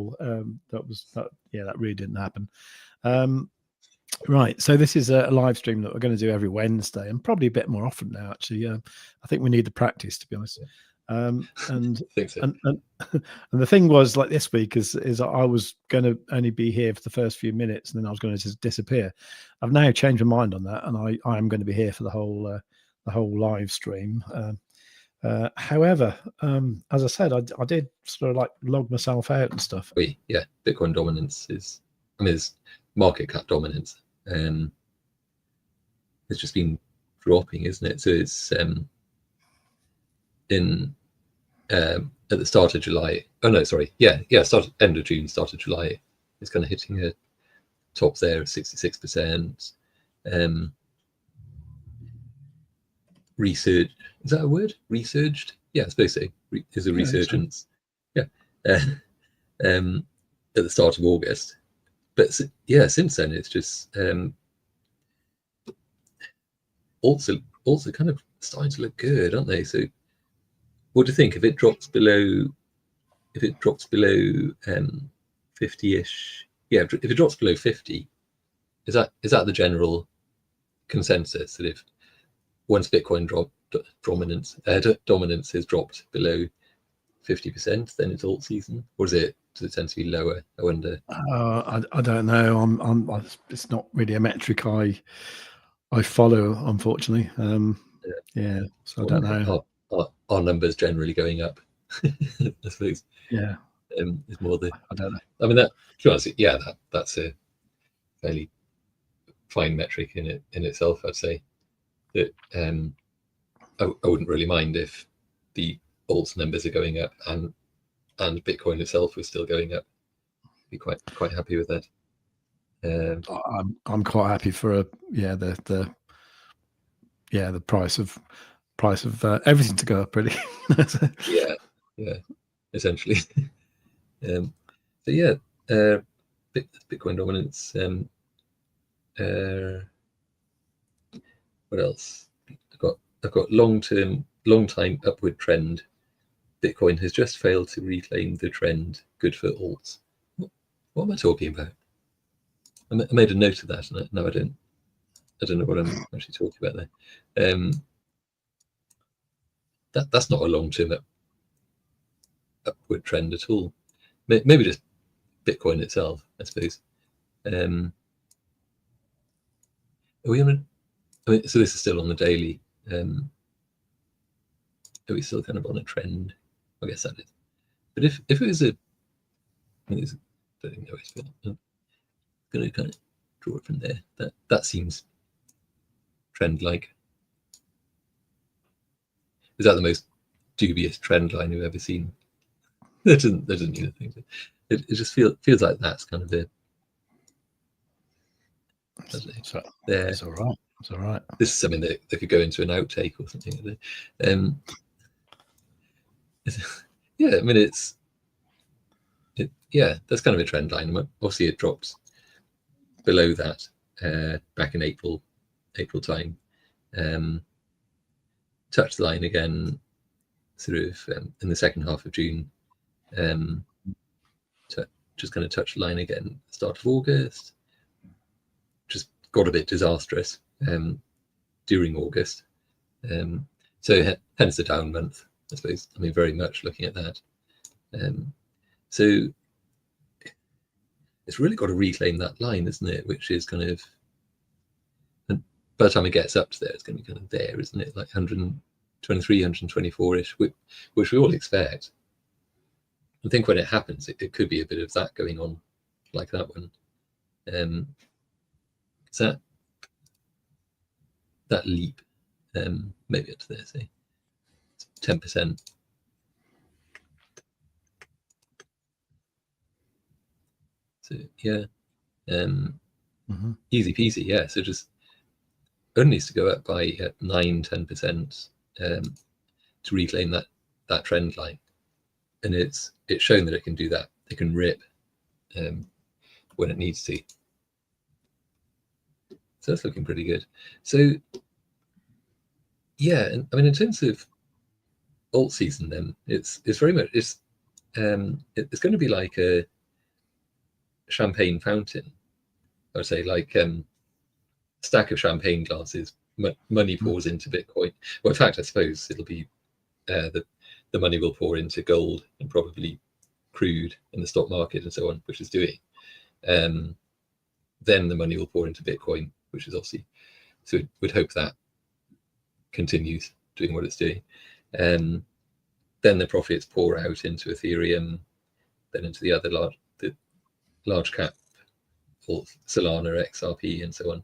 all. That really didn't happen. Right, so this is a live stream that we're going to do every Wednesday, and probably a bit more often now. Actually, I think we need the practice, to be honest. And the thing was, like, this week is I was going to only be here for the first few minutes, and then I was going to just disappear. I've now changed my mind on that, and I am going to be here for the whole live stream. However, as I said, I did sort of like log myself out and stuff. Yeah, Bitcoin dominance is, it's market cap dominance. It's just been dropping, isn't it? So it's at the start of July. Oh no, sorry. Yeah. End of June, start of July. It's kind of hitting a top there of 66%. Resurged. Is that a word? Resurged? Yeah, I suppose so. Is a resurgence. Yeah. At the start of August. But yeah, since then it's just also kind of starting to look good, aren't they? So what do you think if it drops below 50-ish? Yeah, if it drops below 50, is that the general consensus that if once Bitcoin dominance has dropped below 50%, then it's alt season, or does it tend to be lower? I wonder. I don't know. It's not really a metric I follow, unfortunately. Yeah, so I don't know. Our numbers generally going up, I suppose. Yeah, it's more the. I don't know. I mean, that, to be honest, yeah, that's a fairly fine metric in itself. I'd say that I wouldn't really mind if the alts numbers are going up and Bitcoin itself was still going up. Be quite happy with that. I'm quite happy for the price of everything to go up, really. yeah, essentially. So yeah, Bitcoin dominance. What else? I've got long time upward trend. Bitcoin has just failed to reclaim the trend. Good for alts. What am I talking about? I made a note of that, and no, I don't know what I'm actually talking about there. That's not a long-term upward trend at all. Maybe just Bitcoin itself, I suppose. Are we on so this is still on the daily. Are we still kind of on a trend? I guess that is. But if it was I don't think I'm going to kind of draw it from there. That seems trend-like. Is that the most dubious trend line you've ever seen? That doesn't mean a thing. It just feels like that's kind of it. There. It's all right. It's all right. This is something that could go into an outtake or something. Yeah, I mean that's kind of a trend line. Obviously, it drops below that back in April time. Touched the line again, sort of in the second half of June. Just kind of touched the line again, start of August. Just got a bit disastrous during August. So hence the down month, I suppose. I mean, very much looking at that. So it's really got to reclaim that line, isn't it? Which is kind of, and by the time it gets up to there, it's going to be kind of there, isn't it? Like 123, 124-ish, which we all expect. I think when it happens, it could be a bit of that going on, like that one. So that leap, maybe up to there, say 10%. So yeah, easy peasy. Yeah, so just only needs to go up by 9-10% to reclaim that trend line, and it's shown that it can do that. It can rip when it needs to. So that's looking pretty good. So yeah, and I mean, in terms of alt season, then it's very much it's going to be like a champagne fountain. I would say like stack of champagne glasses, money pours into Bitcoin. Well, in fact, I suppose it'll be the money will pour into gold and probably crude in the stock market and so on, which is doing. Then the money will pour into Bitcoin, which is obviously, so we'd hope that continues doing what it's doing. Then the profits pour out into Ethereum, then into the other large cap, Solana, XRP, and so on.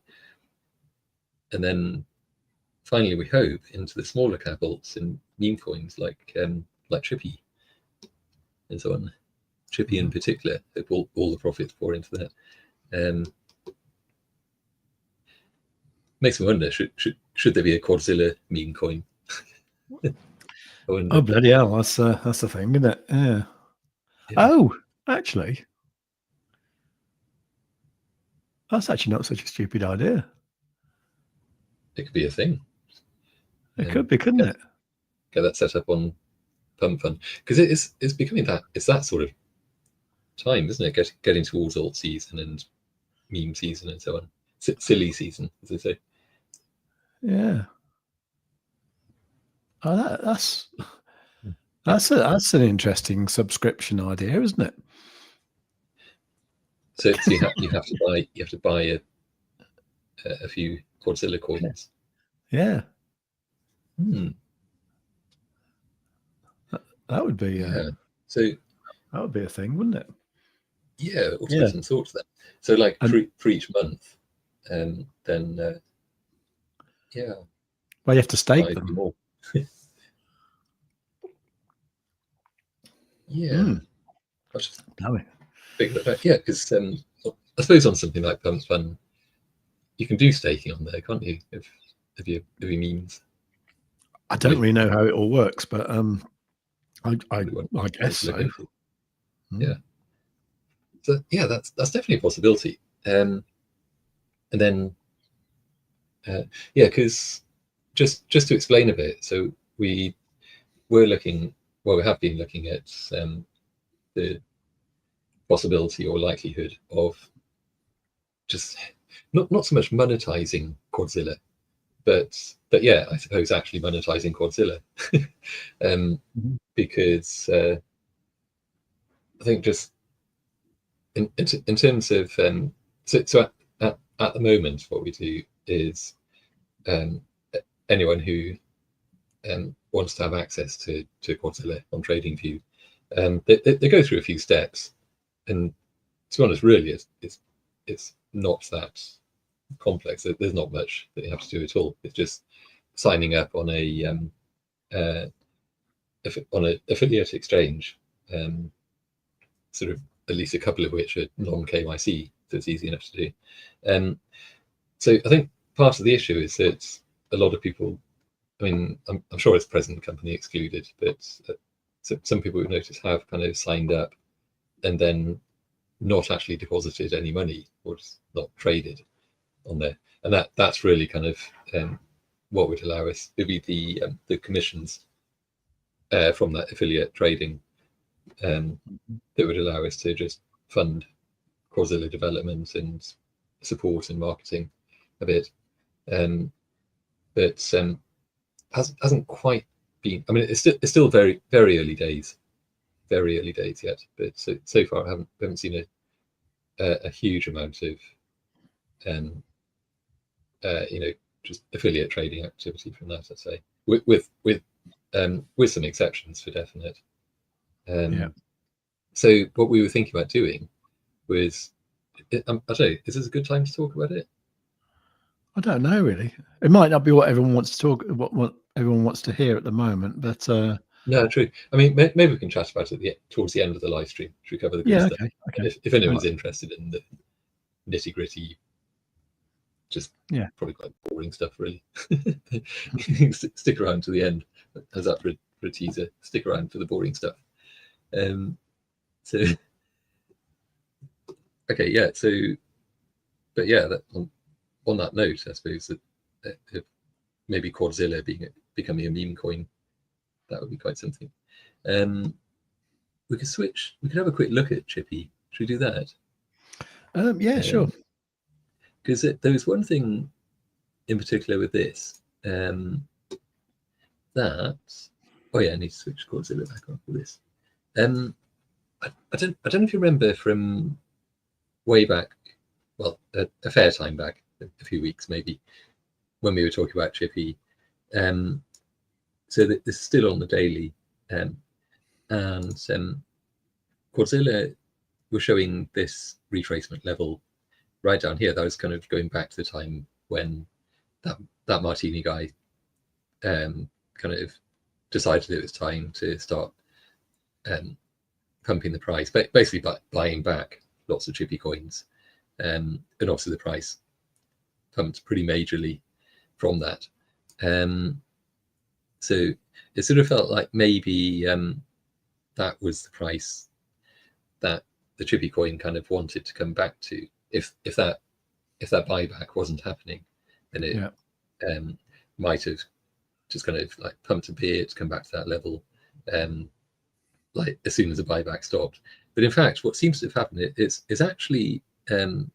And then finally, we hope into the smaller cap alts and meme coins like Chippy and so on. Chippy in particular, all the profits pour into that. Makes me wonder, should there be a Quadzilla meme coin? Oh bloody hell! That's the thing, isn't it? Yeah. Oh, actually, that's actually not such a stupid idea. It could be a thing. It could be, couldn't it? Get that set up on Pump Fund, because it's becoming that sort of time, isn't it? Getting towards alt season and meme season and so on. Silly season, as they say. Yeah. Oh, that's an interesting subscription idea, isn't it? So you have to buy a few Quadzilla coins. Yeah. That would be so that would be a thing, wouldn't it? Yeah, we'll put some thought to that. So like for each month, then yeah. Well, you have to stake them. More. Yeah. Yeah, because I suppose on something like Pump Fund, you can do staking on there, can't you? If you means. I don't really know how it all works, but I guess so. Yeah. So yeah, that's definitely a possibility. And then yeah, because just to explain a bit, so we have been looking at the possibility or likelihood of just not so much monetizing Quadzilla, but yeah, I suppose actually monetizing Quadzilla, because I think just in terms of so at the moment, what we do is anyone who wants to have access to Quadzilla on TradingView, they go through a few steps, and to be honest, really, it's not that complex. There's not much that you have to do at all. It's just signing up on an affiliate exchange, sort of at least a couple of which are non-KYC, so it's easy enough to do. So I think part of the issue is that a lot of people, I mean, I'm sure it's present company excluded, but some people we've noticed have kind of signed up and then not actually deposited any money or just not traded on there, and that's really kind of what would allow us, maybe the commissions from that affiliate trading that would allow us to just fund Quadzilla development and support and marketing a bit, but hasn't quite been. I mean, it's still very early days yet. But so far, I haven't seen a huge amount of just affiliate trading activity from that. I'd say with some exceptions for definite. So what we were thinking about doing was, I don't know, is this a good time to talk about it? I don't know, really. It might not be what everyone wants to talk, what everyone wants to hear at the moment, but no, true. I mean, maybe we can chat about it towards the end of the live stream. Should we cover the good stuff? Okay. If anyone's interested in the nitty gritty, just probably quite boring stuff, really. Stick around to the end. How's that for a teaser? Stick around for the boring stuff. So okay, yeah. So, but yeah, on that note, I suppose that maybe Quadzilla becoming a meme coin, that would be quite something. We could have a quick look at Chippy. Should we do that? Yeah, sure. Because there was one thing in particular with this, that, oh yeah, I need to switch QUADZILLA back on for this. I don't know if you remember from way back, well, a fair time back, a few weeks maybe, when we were talking about Chippy. So that this is still on the daily, and QUADZILLA was showing this retracement level right down here. That was kind of going back to the time when that Martini guy kind of decided it was time to start pumping the price, but basically buying back lots of Chippy coins, and obviously the price pumped pretty majorly from that. So it sort of felt like maybe that was the price that the Chippy coin kind of wanted to come back to. If that buyback wasn't happening, then it might have just kind of like pumped a bit, come back to that level, like as soon as the buyback stopped. But in fact, what seems to have happened is actually done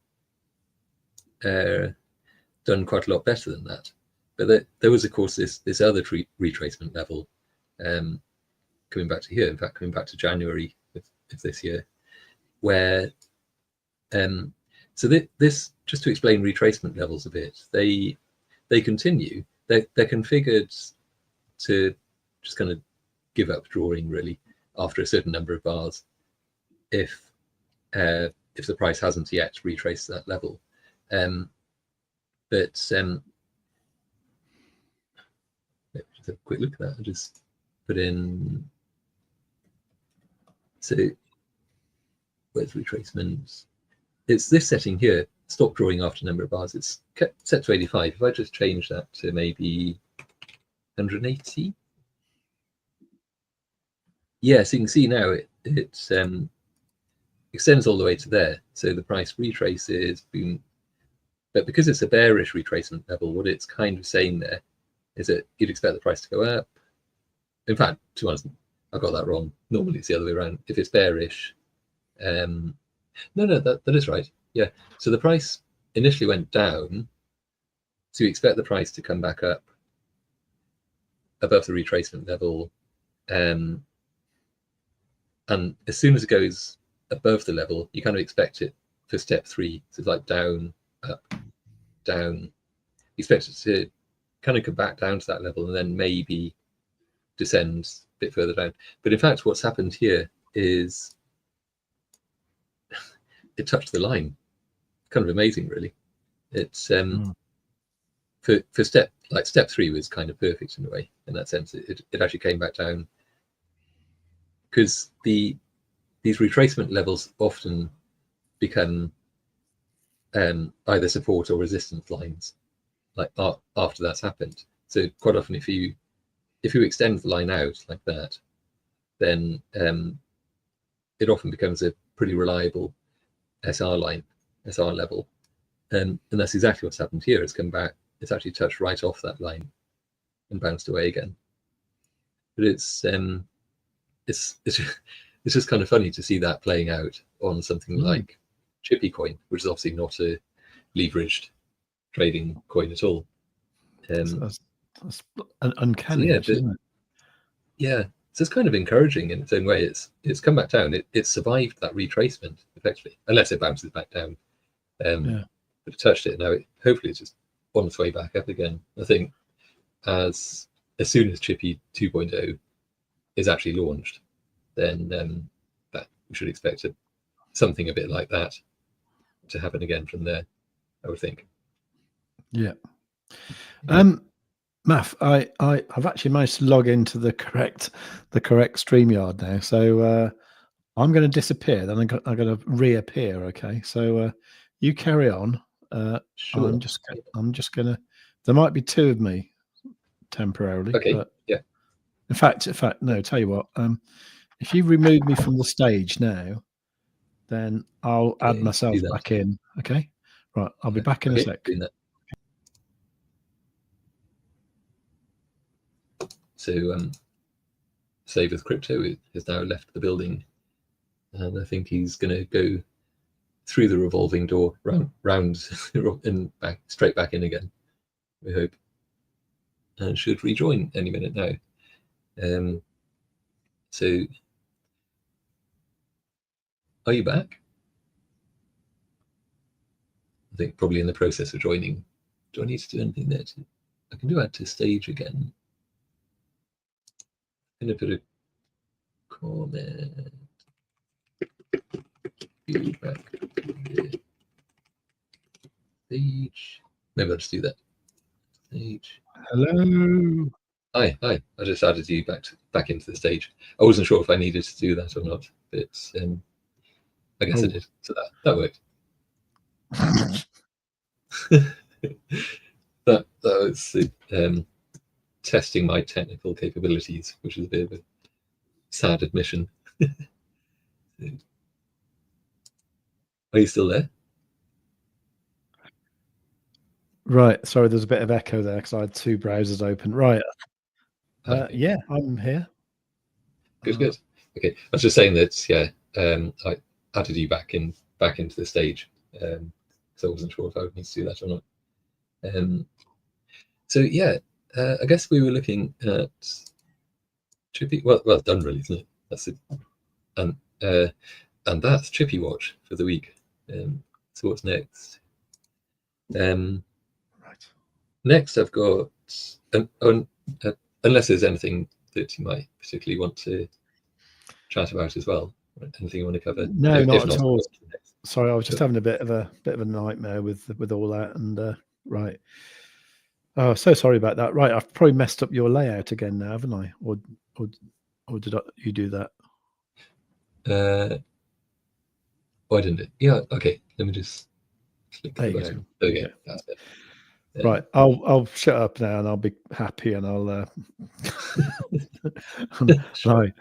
quite a lot better than that. But there was, of course, this other retracement level coming back to here. In fact, coming back to January of this year, where so this, just to explain retracement levels a bit, they continue. They're configured to just kind of give up drawing really after a certain number of bars if the price hasn't yet retraced that level. But let's just have a quick look at that. I'll just put in, so where's retracement? It's this setting here, stop drawing after a number of bars. It's set to 85. If I just change that to maybe 180, yeah, so you can see now it extends all the way to there. So the price retraces, boom. But because it's a bearish retracement level, what it's kind of saying there is that you'd expect the price to go up. In fact, to be honest, I got that wrong. Normally it's the other way around. If it's bearish, no, that is right. Yeah. So the price initially went down. So you expect the price to come back up above the retracement level. And as soon as it goes above the level, you kind of expect it for step 3. So it's like down, up, down. You expect it to kind of come back down to that level and then maybe descend a bit further down. But in fact, what's happened here is it touched the line. Kind of amazing, really. It's for step 3 was kind of perfect in a way, in that sense. It actually came back down, because these retracement levels often become either support or resistance lines, like after that's happened. So quite often, if you extend the line out like that, then it often becomes a pretty reliable SR line, SR level, and that's exactly what's happened here. It's come back. It's actually touched right off that line and bounced away again. But it's just kind of funny to see that playing out on something like Chippy coin, which is obviously not a leveraged trading coin at all. That's uncanny, so actually, isn't it? Yeah, so it's kind of encouraging in its own way. It's come back down. It survived that retracement effectively, unless it bounces back down. But it touched it. Now hopefully it's just on its way back up again. I think as soon as Chippy 2.0 is actually launched, then that we should expect something a bit like that to happen again from there, I would think. Yeah. Math, I've actually managed to log into the correct StreamYard now. So I'm going to disappear, then I'm going to reappear. Okay. So you carry on. Sure. I'm just going to. There might be 2 of me temporarily. Okay. But yeah. In fact, no. Tell you what. If you remove me from the stage now, then I'll add myself back in. Okay. Right. I'll be back in a sec. So Save with Crypto has now left the building, and I think he's going to go through the revolving door, round and back, straight back in again, we hope, and should rejoin any minute now. So are you back? I think probably in the process of joining. Do I need to do anything there? I can do add to stage again. I'm going to put a comment. Feedback. Stage. Maybe I'll just do that. Stage. Hello. Hi. I just added you back into the stage. I wasn't sure if I needed to do that or not, but I guess I did. So that worked. that was testing my technical capabilities, which is a bit of a sad admission. Are you still there? Right. Sorry, there's a bit of echo there because I had two browsers open. Right. Okay. Yeah, I'm here. Good. Okay. I was just saying that, I added you back into the stage. So I wasn't sure if I would need to do that or not. So yeah, I guess we were looking at Chippy. Well done, really, isn't it? That's it. And that's Chippy Watch for the week. So what's next? Right. Next, I've got unless there's anything that you might particularly want to chat about as well. Anything you want to cover? No, not at all. Sorry, I was just having a bit of a nightmare with all that. And right. Oh, so sorry about that. Right, I've probably messed up your layout again now, haven't I? Or did you do that? Why didn't it? Yeah. Okay. Let me just click there the you button. go. There we go. That's it. Right, I'll shut up now and I'll be happy and I'll right.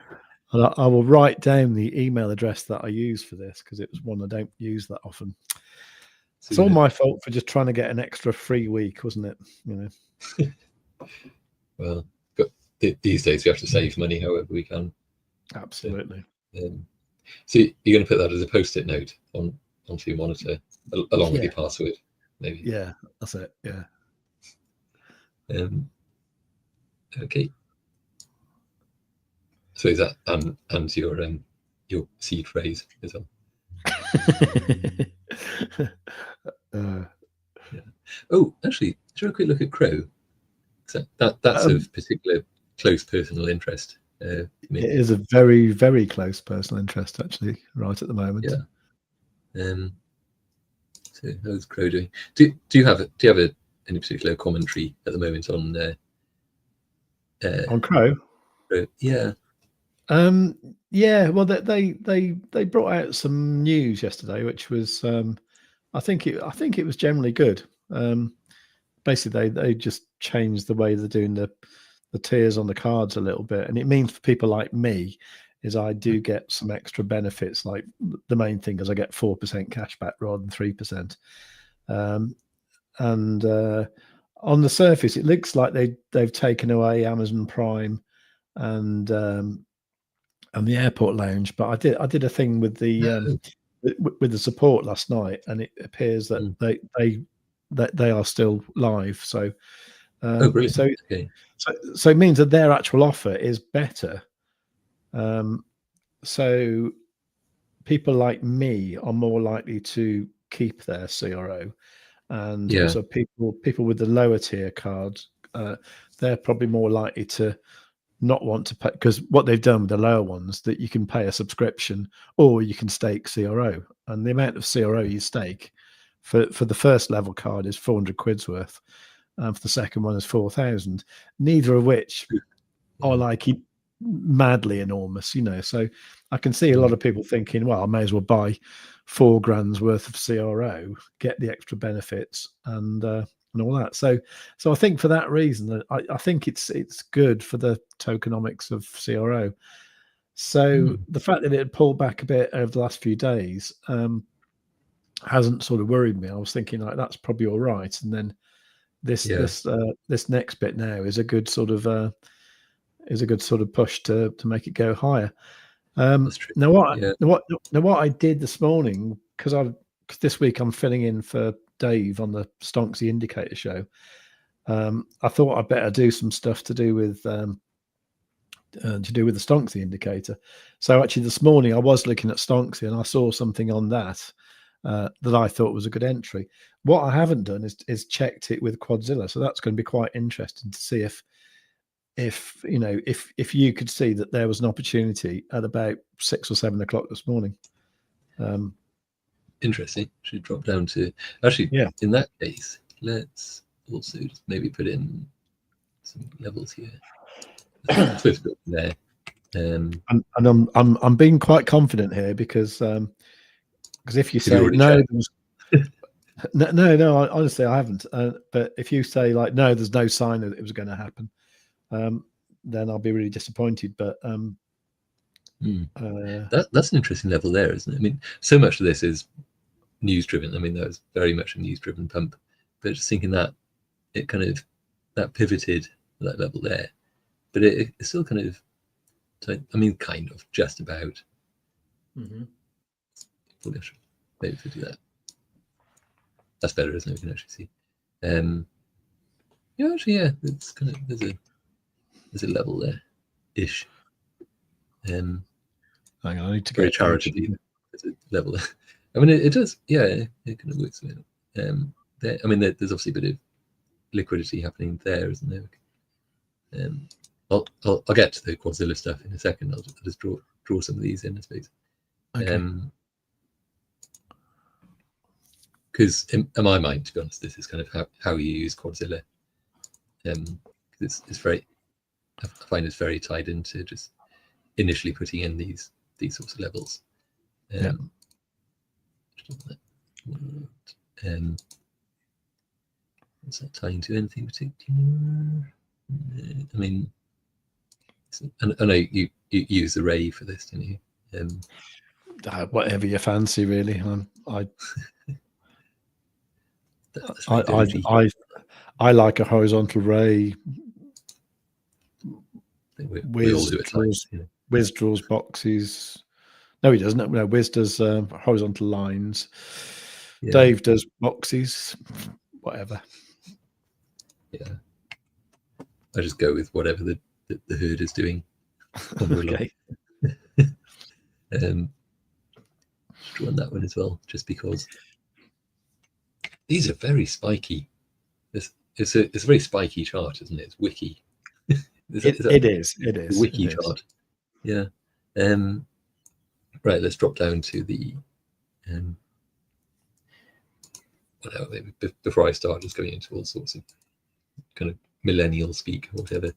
I will write down the email address that I use for this because it was one I don't use that often. It's all my fault for just trying to get an extra free week, wasn't it? You know. Well, these days we have to save money however we can. Absolutely. So you're going to put that as a post-it note onto your monitor along with your password, maybe. Yeah, that's it. Yeah. Okay. So is that and your seed phrase as well? Yeah. Oh, actually, should I quick look at CRO? So that's of particular close personal interest. It is a very, very close personal interest, actually, right at the moment. Yeah. So how's CRO doing? Do you have any particular commentary at the moment on CRO? Yeah. Yeah. Well, they brought out some news yesterday, which was I think it was generally good. Basically, they just changed the way they're doing the tiers on the cards a little bit, and it means for people like me is I do get some extra benefits. Like the main thing is I get 4% cash back rather than 3%. And on the surface, it looks like they've taken away Amazon Prime and the airport lounge. But I did a thing with the with the support last night, and it appears that they are still live. So oh, brilliant. So it means that their actual offer is better. So people like me are more likely to keep their CRO, and so people with the lower tier cards, they're probably more likely to not want to pay, because what they've done with the lower ones, that you can pay a subscription or you can stake CRO, and the amount of CRO you stake for the first level card is 400 quid's worth, and for the second one is 4,000, neither of which are like madly enormous, you know. So I can see a lot of people thinking, well, I may as well buy $4,000 worth of CRO, get the extra benefits and all that. So I think for that reason, I think it's good for the tokenomics of CRO. So the fact that it had pulled back a bit over the last few days hasn't sort of worried me. I was thinking like that's probably all right, and then this next bit now is a good sort of push to make it go higher. Now what I did this morning, because 'cause this week I'm filling in for Dave on the Stonksy Indicator show. I thought I'd better do some stuff to do with the Stonksy Indicator. So actually this morning I was looking at Stonksy and I saw something on that that I thought was a good entry. What I haven't done is checked it with QUADZILLA. So that's going to be quite interesting to see if you know, if you could see that there was an opportunity at about 6 or 7 o'clock this morning. Interesting. Should drop down to, actually, yeah. In that case, let's also just maybe put in some levels here. Supposed to go there. And I'm being quite confident here because if you say no, no, honestly I haven't. But if you say like no, there's no sign that it was going to happen, then I'll be really disappointed. But that's an interesting level there, isn't it? I mean, so much of this is news driven. I mean, that was very much a news driven pump. But just thinking that it kind of that pivoted that level there, but it still kind of, I mean, kind of just about. Bullish. Maybe to do that. That's better, isn't it? We can actually see. Yeah, actually, yeah. It's kind of there's a level there, ish. Hang on, I need to very get charitably. There's a level there. I mean, it does. Yeah, it kind of works. There, I mean, there's obviously a bit of liquidity happening there, isn't there? I'll get to the QUADZILLA stuff in a second. I'll just draw some of these in, I suppose. Okay. Because in my mind, to be honest, this is kind of how you use QUADZILLA. It's very, I find it's very tied into just initially putting in these sorts of levels. Is that tying to anything particular? I mean, I know you use the Ray for this, don't you? Whatever you fancy, really. I like a horizontal ray. We all do it. Wiz draws boxes. No, he doesn't. No, Wiz does horizontal lines. Yeah. Dave does boxes. Whatever. Yeah. I just go with whatever the herd is doing. Okay. Draw on that one as well, just because these are very spiky. It's a very spiky chart, isn't it? It's wiki. It is. Wiki chart. Yeah. Right. Let's drop down to the. Whatever. Maybe before I start just going into all sorts of kind of millennial speak or whatever.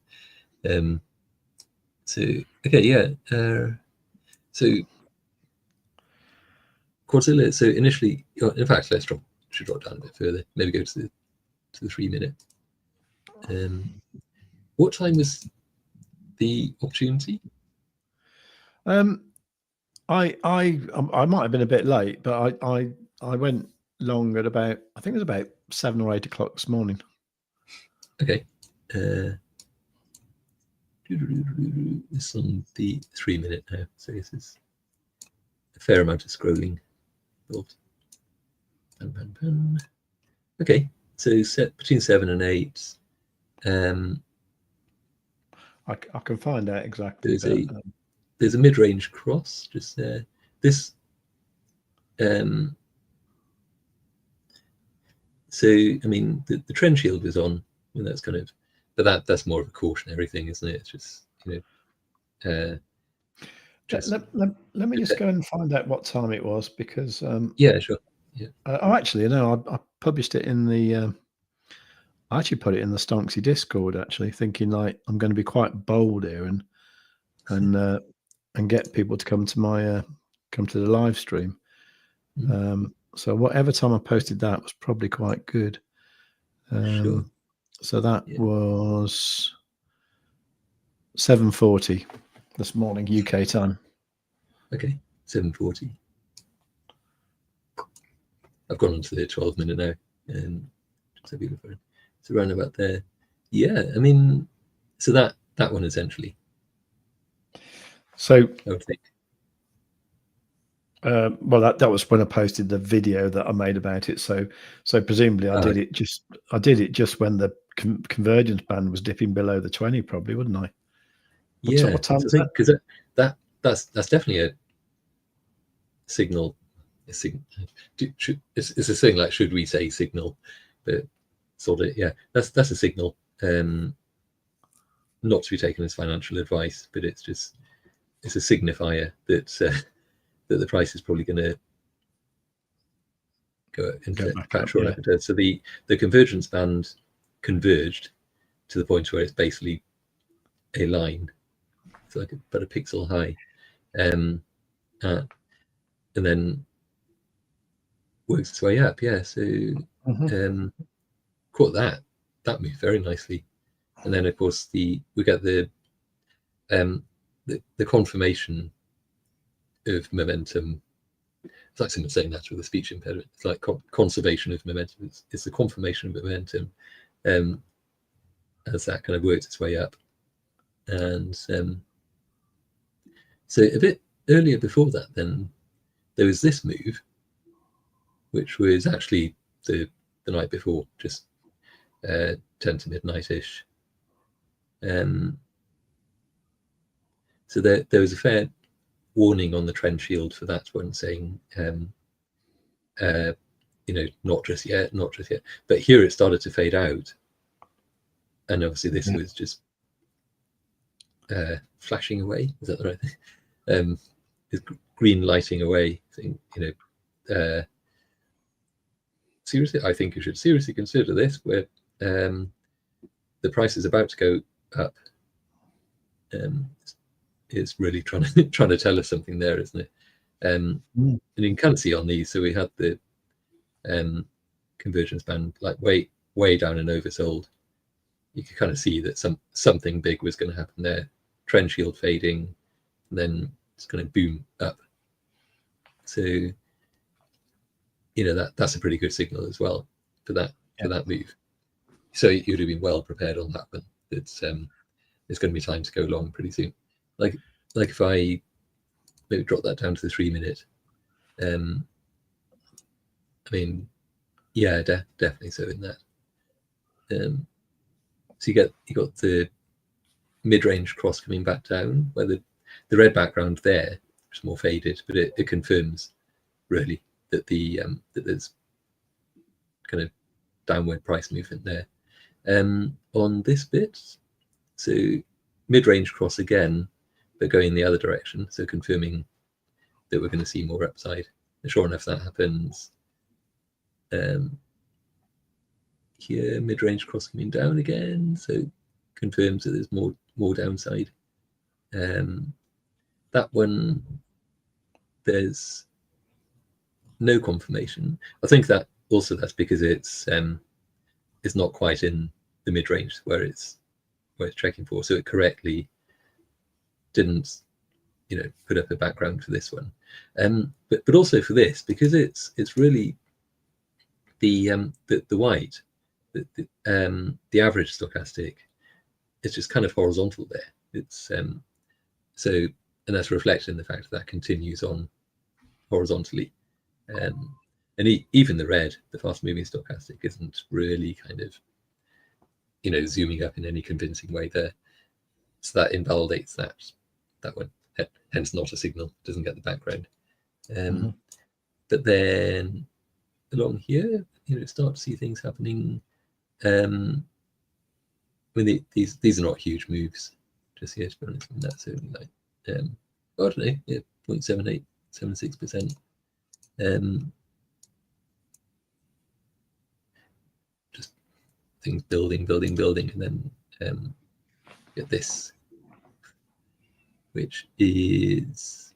So okay, yeah. So QUADZILLA. So initially, in fact, should drop down a bit further. Maybe go to the 3 minute. What time was the opportunity? I might have been a bit late, but I went long at about, I think it was about 7 or 8 o'clock this morning. Okay. This on the 3 minute now, so this is a fair amount of scrolling involved. Okay, so set between 7 and 8. I can find out exactly. There's a mid-range cross just there. This so I mean the trend shield was on when that's kind of, but that's more of a cautionary thing, isn't it? It's just, you know, let me just go and find out what time it was, because yeah, sure. Yeah. Actually, no, I published it in the I actually put it in the Stonksy Discord, actually, thinking like I'm going to be quite bold here and get people to come to my come to the live stream. So whatever time I posted that was probably quite good. Sure. So that was 7:40 this morning UK time. Okay, 7:40. I've gone on to the 12 minute now, and so around about there. Yeah, I mean, so that one essentially. So I would think. Well, that was when I posted the video that I made about it. So presumably I did it just when the convergence band was dipping below the 20, probably, wouldn't I? What time is that? Because that's definitely a signal. It's a thing like, should we say signal? But sort of, yeah, that's a signal. Not to be taken as financial advice, but it's a signifier that that the price is probably going to go back up. Yeah. So the convergence band converged to the point where it's basically a line. It's like about a pixel high, and then works its way up. Yeah, so caught that moved very nicely, and then of course we get the confirmation of momentum. It's like someone saying that with a speech impediment. It's like conservation of momentum. It's the confirmation of momentum as that kind of works its way up. And so a bit earlier before that, then there was this move, which was actually the night before, just 10 to midnight-ish. So there was a fair warning on the trend shield for that one, saying, not just yet. But here it started to fade out, and obviously this was just flashing away. Is that the right thing? It's green lighting away. Saying, seriously, I think you should seriously consider this, where the price is about to go up. It's really trying to tell us something there, isn't it? And you can kind of see on these. So we had the convergence band like way down and oversold. You could kind of see that something big was going to happen there. Trend shield fading, and then it's going to boom up. So that's a pretty good signal as well for that move. So you'd have been well prepared on that one. It's going to be time to go long pretty soon. Like if I maybe drop that down to the 3 minute, I mean, yeah, definitely so in that. So you got the mid-range cross coming back down, where the red background there is more faded, but it confirms really that that there's kind of downward price movement there. On this bit, so mid-range cross again, but going the other direction, so confirming that we're going to see more upside. And sure enough, that happens. Here, mid-range cross coming down again, so confirms that there's more downside. That one, there's no confirmation. I think that also that's because it's not quite in the mid-range where it's checking for, so it correctly didn't put up a background for this one, but also for this, because it's really the white, the average stochastic is just kind of horizontal there. It's so, and that's reflected in the fact that continues on horizontally, and even the red, the fast moving stochastic, isn't really kind of zooming up in any convincing way there, so that invalidates that one, hence not a signal, doesn't get the background. But then along here, start to see things happening. I mean, these are not huge moves just here, to be honest. And that's only like I don't know, 0.78, 76%. Just things building, and then get this, which is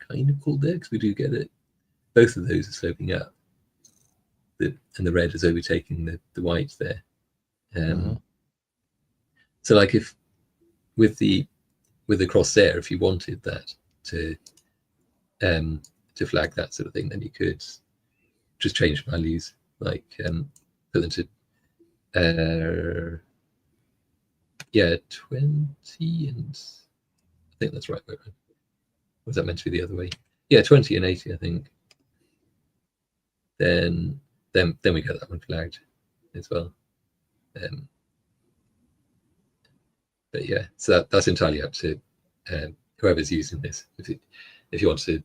kind of cool there, because we do get it. Both of those are sloping up, and the red is overtaking the white there. So like if with the cross there, if you wanted that to flag that sort of thing, then you could just change values, like put them to 20, and I think that's right. Was that meant to be the other way? Yeah, 20 and 80, I think. Then we get that one flagged as well. But yeah, so that's entirely up to whoever's using this. If you want to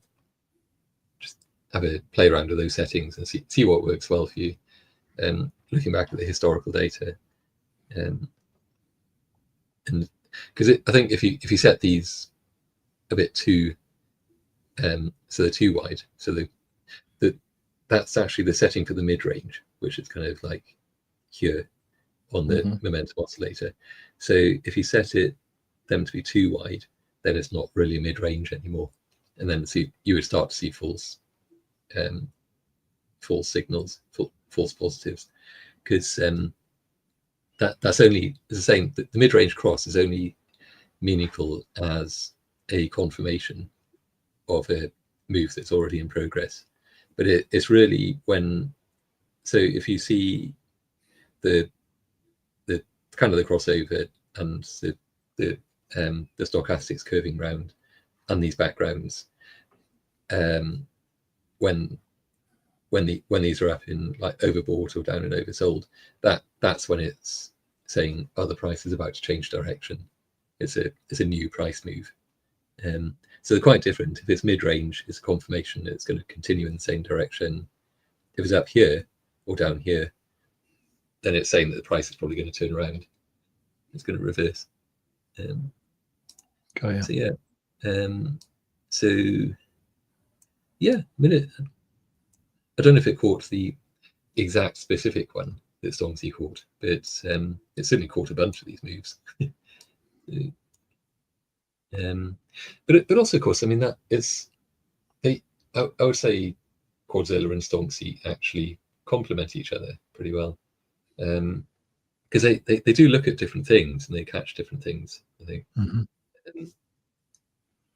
just have a play around with those settings and see what works well for you, looking back at the historical data, and because I think if you set these a bit too so they're too wide, so that's actually the setting for the mid-range, which is kind of like here on the momentum oscillator. So if you set them to be too wide, then it's not really mid-range anymore, and then you would start to see false signals, false positives, because that's only the same. The mid-range cross is only meaningful as a confirmation of a move that's already in progress. But it's really so if you see the kind of the crossover and the stochastics curving round and these backgrounds, when these are up in like overbought or down and oversold, that's when it's saying, oh, the price is about to change direction. It's a new price move. So they're quite different. If it's mid-range, it's a confirmation that it's going to continue in the same direction. If it's up here or down here, then it's saying that the price is probably going to turn around. It's going to reverse. So yeah. So yeah, I don't know if it caught the exact specific one that Stonksy caught, but it certainly caught a bunch of these moves. But also, of course, I mean, that is I would say QUADZILLA and Stonksy actually complement each other pretty well, because they do look at different things and they catch different things, I think.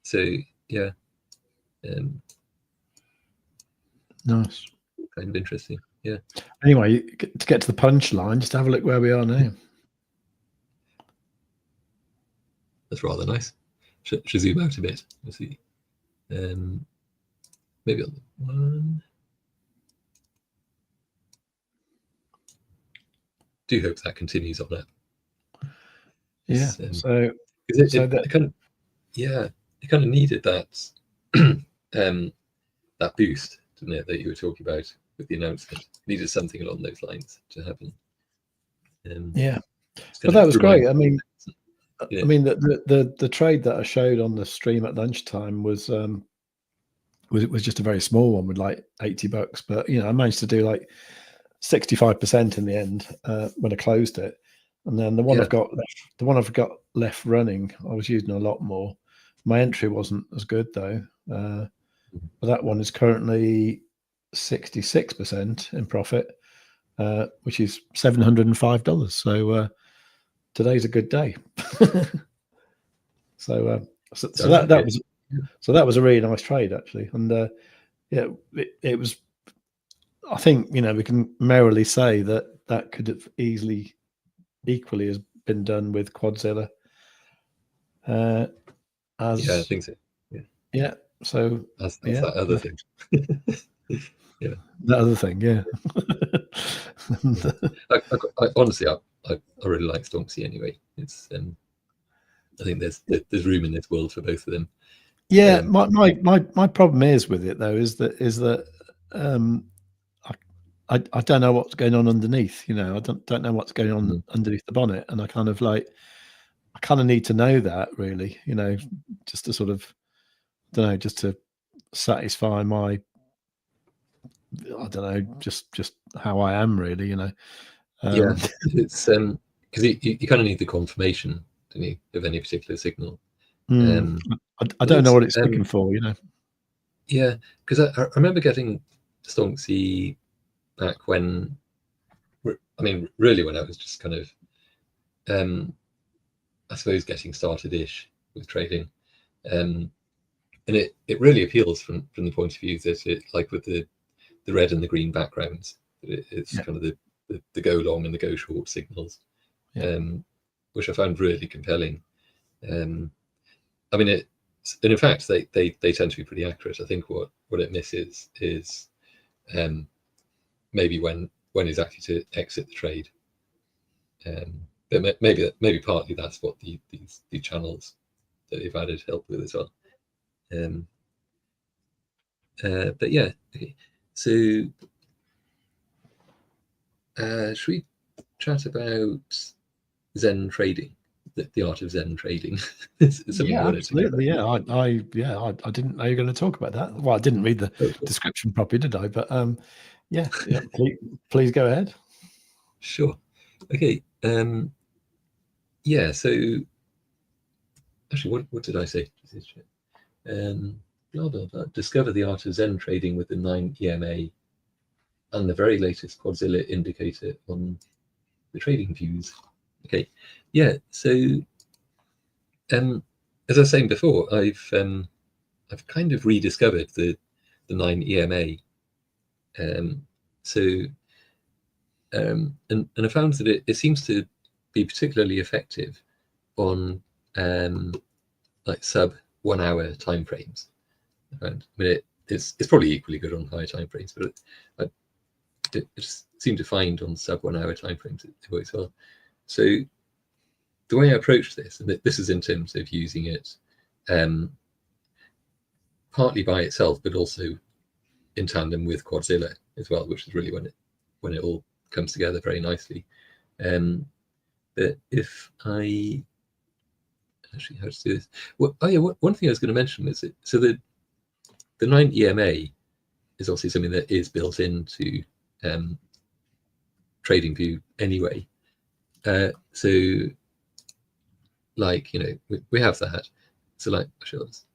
So yeah, nice, kind of interesting. Yeah. Anyway, to get to the punchline, just have a look where we are now. That's rather nice. Should zoom out a bit. Let's see. Maybe on the one. Do hope that continues on that. Yeah. So it kind of, yeah, it kind of needed that that boost, didn't it, that you were talking about with the announcement? It needed something along those lines to happen. Yeah, but that was great. I mean, yeah. I mean the trade that I showed on the stream at lunchtime was just a very small one with like $80, but you know, I managed to do like 65% in the end when I closed it. And then the one I've got left running, I was using a lot more. My entry wasn't as good though. But that one is currently 66% in profit, which is $705. So today's a good day. So that was a really nice trade actually, and yeah, it was. I think, you know, we can merrily say that could have equally has been done with QUADZILLA. Yeah, I think so. Yeah. So that's that other thing. Yeah. That other thing, yeah. I honestly, I really like Stonksy anyway. It's I think there's room in this world for both of them. Yeah, my problem is with it though is that I don't know what's going on underneath. You know, I don't know what's going on underneath the bonnet, and I kind of need to know that really. You know, just to sort of, I don't know, just to satisfy my, I don't know, just how I am really. You know. Yeah, it's because you kind of need the confirmation, don't you, of any particular signal. I don't know what it's looking for, you know. Yeah, because I remember getting Stonksy back when, I mean, really when I was just kind of, I suppose, getting started-ish with trading, and it really appeals from the point of view that it, like with the red and the green backgrounds, it's kind of the go long and the go short signals, which I found really compelling. I mean, and in fact, they tend to be pretty accurate. I think what it misses is maybe when exactly to exit the trade. But maybe partly that's what these channels that they've added help with as well. But yeah, okay. So should we chat about Zen trading, the art of Zen trading? Yeah, absolutely. Yeah, I didn't know you were going to talk about that. Well, I didn't read the description properly, did I? But yeah, please go ahead. Sure. Okay. Yeah. So actually, what did I say? Blah blah blah. Discover the art of Zen trading with the 9 EMA and the very latest QUADZILLA indicator on the TradingViews. Okay. Yeah. So as I was saying before, I've kind of rediscovered the 9 EMA. And I found that it seems to be particularly effective on like sub 1 hour timeframes. I mean, it's probably equally good on higher timeframes, but it just seemed to find on sub 1 hour timeframes it works well. So the way I approach this, and this is in terms of using it partly by itself, but also in tandem with QUADZILLA as well, which is really when it all comes together very nicely. But if I actually, how to do this? Well, oh yeah, one thing I was going to mention was so the 9 EMA is obviously something that is built into TradingView anyway. So like, you know, we have that. So like, actually, let's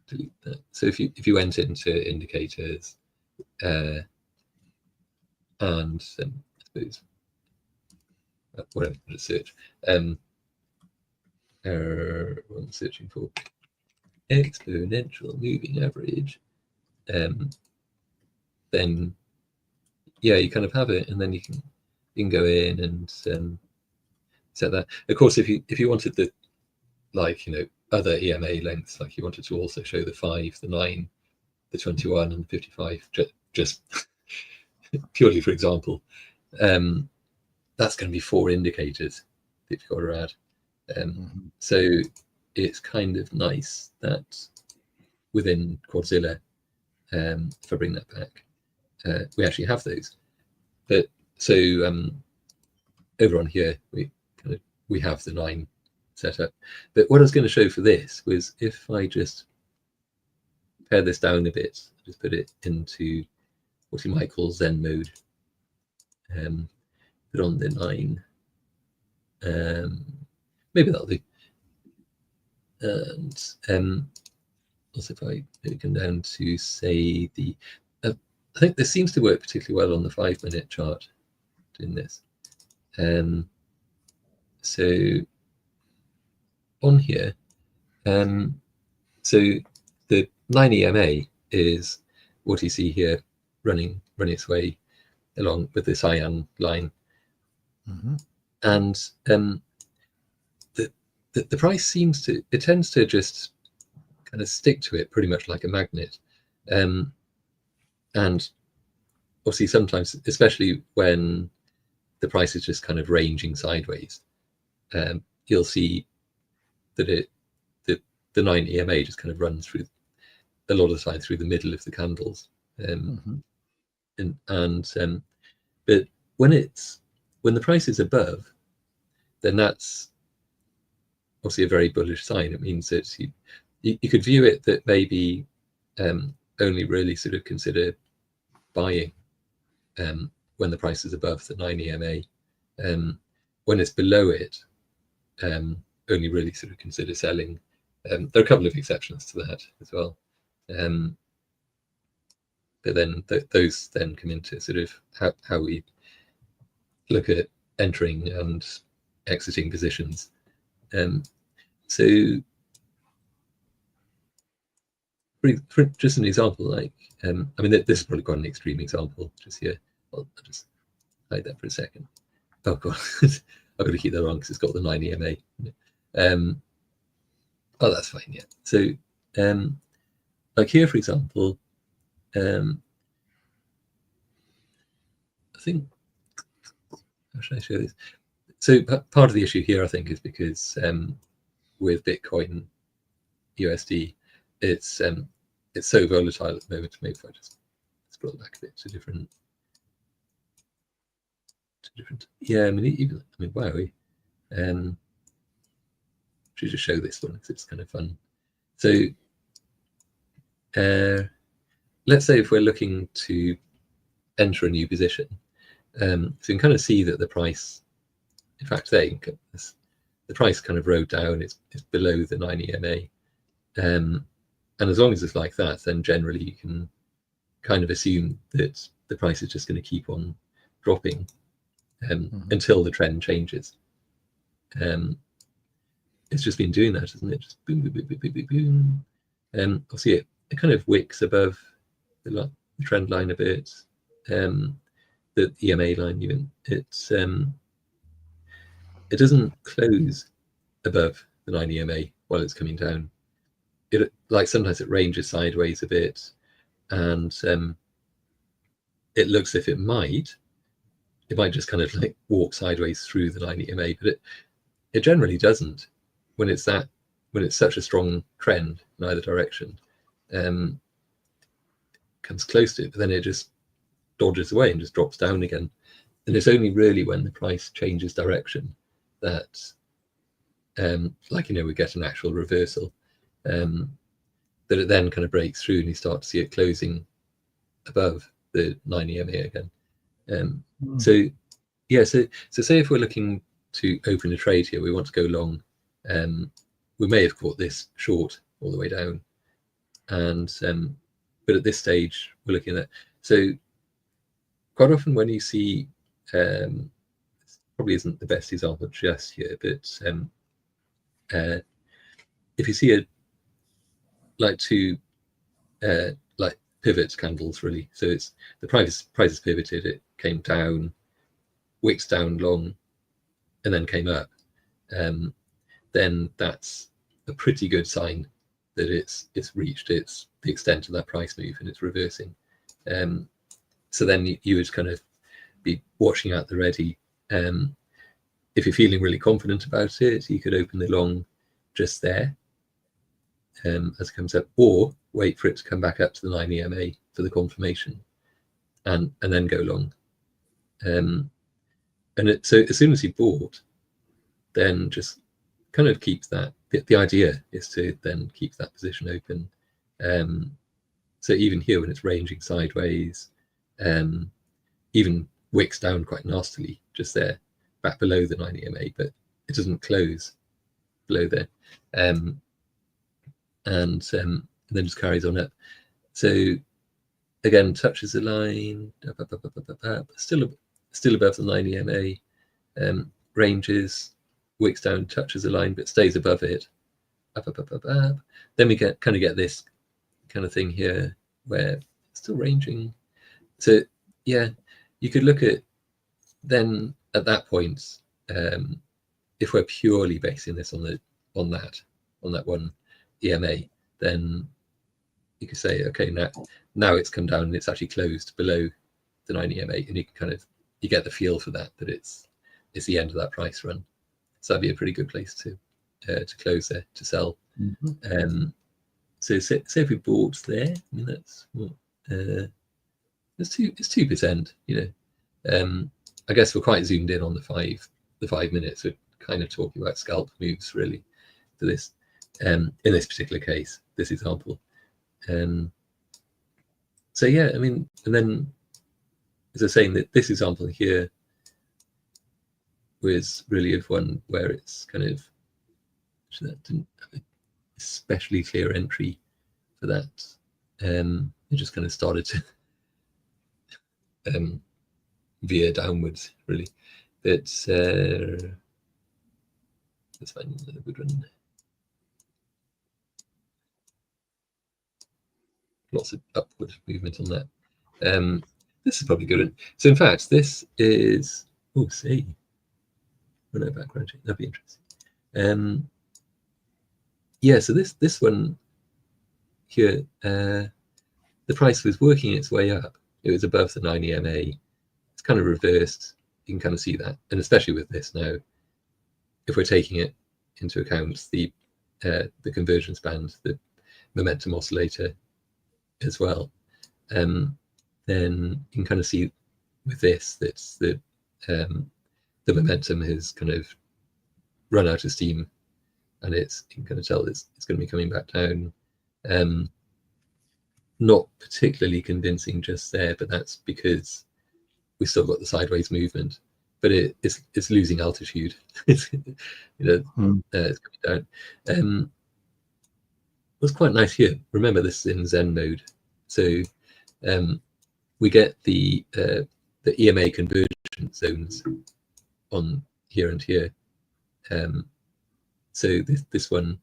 delete that. So if you went into indicators and I suppose whatever to search, what I'm searching for, exponential moving average, then yeah, you kind of have it, and then you can go in and set that. Of course, if you wanted the, like, you know, other EMA lengths, like you wanted to also show the 5, the 9, the 21, and the 55, just purely for example, that's going to be 4 indicators that you've got to add. So it's kind of nice that within QUADZILLA, if I bring that back, we actually have those. But so over on here, we have the 9 set up. But what I was going to show for this was if I just pare this down a bit, just put it into what you might call Zen mode, put on the 9, maybe that'll do. And also if I maybe come down to say the, I think this seems to work particularly well on the 5-minute chart, doing this. So on here, so the 9 EMA is what you see here running its way along with this cyan line. And the price tends to just kind of stick to it pretty much like a magnet. And obviously sometimes, especially when the price is just kind of ranging sideways, you'll see that the 9 EMA just kind of runs through a lot of the time through the middle of the candles. But when the price is above, then that's obviously a very bullish sign. It means that you could view it that maybe only really sort of consider buying when the price is above the 9 EMA. When it's below it, only really sort of consider selling. There are a couple of exceptions to that as well. But then those then come into sort of how we look at entering and exiting positions. So for just an example, like, I mean, this is probably quite an extreme example just here. I'll just hide that for a second. Oh God, I've got to keep that on because it's got the 9 EMA. Oh, that's fine, yeah. So Like here, for example, I think, how should I show this? So part of the issue here, I think, is because with Bitcoin USD, it's so volatile at the moment. Maybe if I just scroll back a bit to different. Yeah, I mean, wow. Should just show this one because it's kind of fun. So let's say if we're looking to enter a new position, so you can kind of see that the price, in fact, the price kind of rode down. It's below the 9 EMA, and as long as it's like that, then generally you can kind of assume that the price is just going to keep on dropping until the trend changes. It's just been doing that, isn't it? Just boom, boom, boom, boom, boom, boom, boom. I'll see it kind of wicks above the trend line a bit, the EMA line even. It doesn't close above the 9 EMA while it's coming down. It, like, sometimes it ranges sideways a bit, and it looks as if it might just kind of like walk sideways through the 9 EMA, but it generally doesn't when it's such a strong trend in either direction. Comes close to it, but then it just dodges away and just drops down again. And it's only really when the price changes direction that like, we get an actual reversal, that it then kind of breaks through and you start to see it closing above the 9 EMA again. So yeah, so say if we're looking to open a trade here, we want to go long, we may have caught this short all the way down, and but at this stage we're looking at, so quite often when you see, probably isn't the best example just here, but if you see like two like pivot candles, really, so it's the price is pivoted, it came down, wicks down long, and then came up, then that's a pretty good sign that it's reached the extent of that price move and it's reversing. So then you would kind of be watching out the ready. If you're feeling really confident about it, you could open the long just there as it comes up, or wait for it to come back up to the 9 EMA for the confirmation, and then go long. So as soon as you bought, then just kind of keep that. The idea is to then keep that position open. So even here, when it's ranging sideways, even wicks down quite nastily just there, back below the 9 EMA, but it doesn't close below there, and then just carries on up. So again, touches the line, still above the 9 EMA, ranges, wicks down, touches the line, but stays above it, up. Then we get this kind of thing here where it's still ranging. So yeah, you could look at then at that point, if we're purely basing this on that one EMA, then you could say, okay, now it's come down and it's actually closed below the 9 EMA, and you can you get the feel for that it's the end of that price run. So that'd be a pretty good place to close there, to sell. So say if we bought there, I mean, that's what, it's 2%. I guess we're quite zoomed in on the 5 minutes. We're kind of talking about scalp moves really for this, in this particular case, this example. So yeah, I mean, and then as I was saying, that this example here was really of one where it's kind of, that didn't have a especially clear entry for that. It just kind of started to veer downwards really. But let's find another good one. Lots of upward movement on that. This is probably good. So in fact, this is, run out background check, that'd be interesting. Yeah, so this one here, the price was working its way up. It was above the 9 EMA. It's kind of reversed. You can kind of see that, and especially with this now, if we're taking it into account, the convergence band, the momentum oscillator as well, then you can kind of see with this that the momentum has kind of run out of steam, and you can kind of tell it's going to be coming back down. Not particularly convincing just there, but that's because we still got the sideways movement, but it's losing altitude. It's it's coming down. What's quite nice here, remember this is in Zen mode, so we get the EMA convergence zones on here and here. So this one,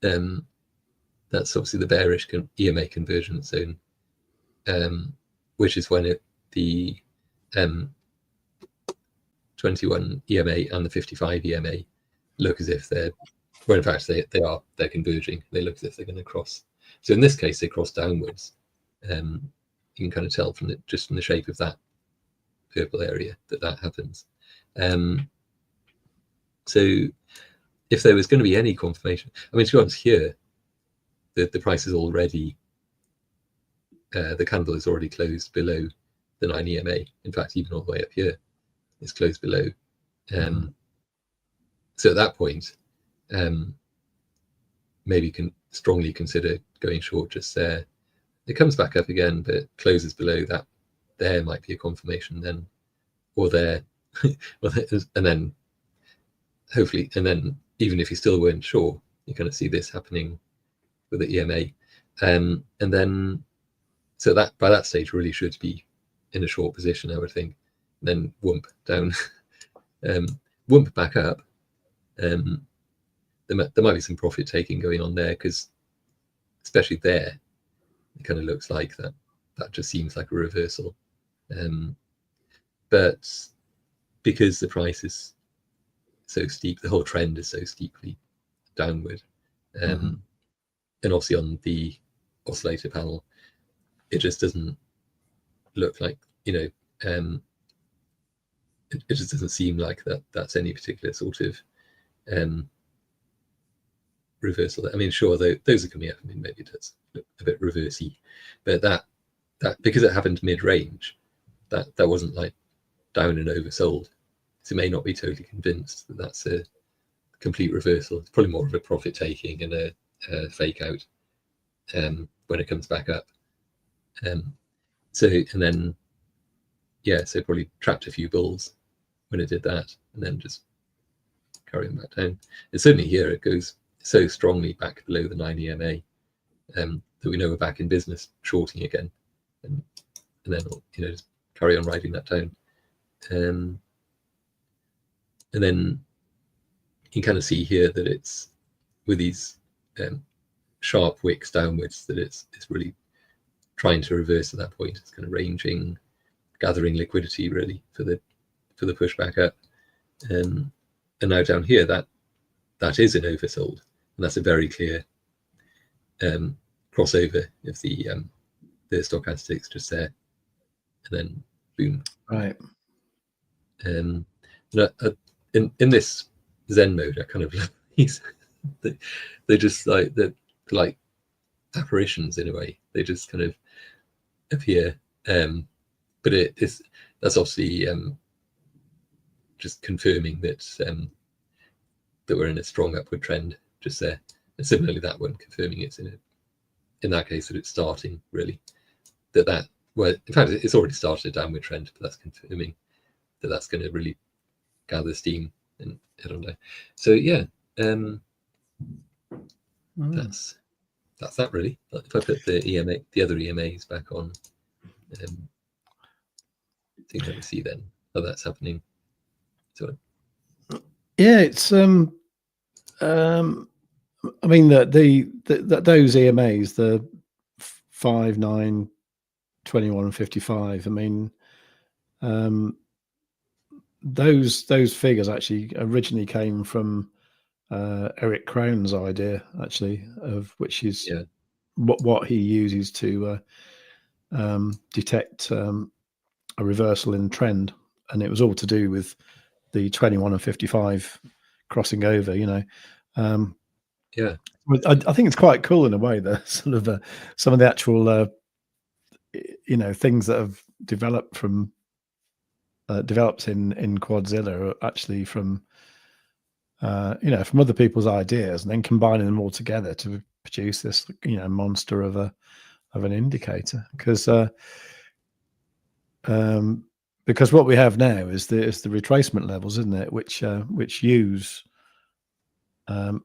that's obviously the bearish EMA convergence zone, which is when the 21 EMA and the 55 EMA look as if they're, well, in fact they're converging. They look as if they're going to cross. So in this case, they cross downwards. You can kind of tell from just from the shape of that purple area that happens. So if there was going to be any confirmation, I mean, to be honest, here the price is already, the candle is already closed below the 9 EMA. In fact, even all the way up here, it's closed below. So at that point, maybe can strongly consider going short just there. It comes back up again, but closes below that. There might be a confirmation then, or there, and then hopefully, and then even if you still weren't sure, you kind of see this happening with the EMA, and then so that by that stage really should be in a short position, I would think. Then whoomp down, whoomp back up. There might be some profit taking going on there, because especially there, it kind of looks like that just seems like a reversal. But because the price is so steep, the whole trend is so steeply downward, and obviously on the oscillator panel, it just doesn't look like, it just doesn't seem like that's any particular sort of reversal. I mean, sure, those are coming up. I mean, maybe it does look a bit reversey, but that because it happened mid-range, that wasn't like down and oversold. So you may not be totally convinced that that's a complete reversal. It's probably more of a profit taking and a fake out when it comes back up. So probably trapped a few bulls when it did that, and then just carrying back down. And certainly here it goes so strongly back below the 9 EMA that we know we're back in business shorting again, and then just carry on riding that down. And then you can kind of see here that it's with these sharp wicks downwards that it's really trying to reverse at that point. It's kind of ranging, gathering liquidity really for the push back up. And now down here, that is an oversold, and that's a very clear crossover of the stochastics just there, and then boom. Right. In this Zen mode, I kind of love these. They're just they're like apparitions in a way. They just kind of appear, but that's obviously just confirming that we're in a strong upward trend just there. And similarly, that one confirming it's in that case that it's starting really. Well, in fact, it's already started a downward trend, but that's confirming that that's going to really gather steam and head on down. So yeah, that's that really. If I put the other EMAs back on, I think I can see then how that's happening. So yeah, it's I mean those EMAs, the 5, 9, 21, and 55. I mean, those figures actually originally came from Eric Krohn's idea, actually, of which is what he uses to detect a reversal in trend, and it was all to do with the 21 and 55 crossing over. Yeah. I think it's quite cool in a way that sort of some of the actual things that have developed from developed in QUADZILLA are actually from from other people's ideas, and then combining them all together to produce this monster of an indicator. Because what we have now is the retracement levels, isn't it, which use a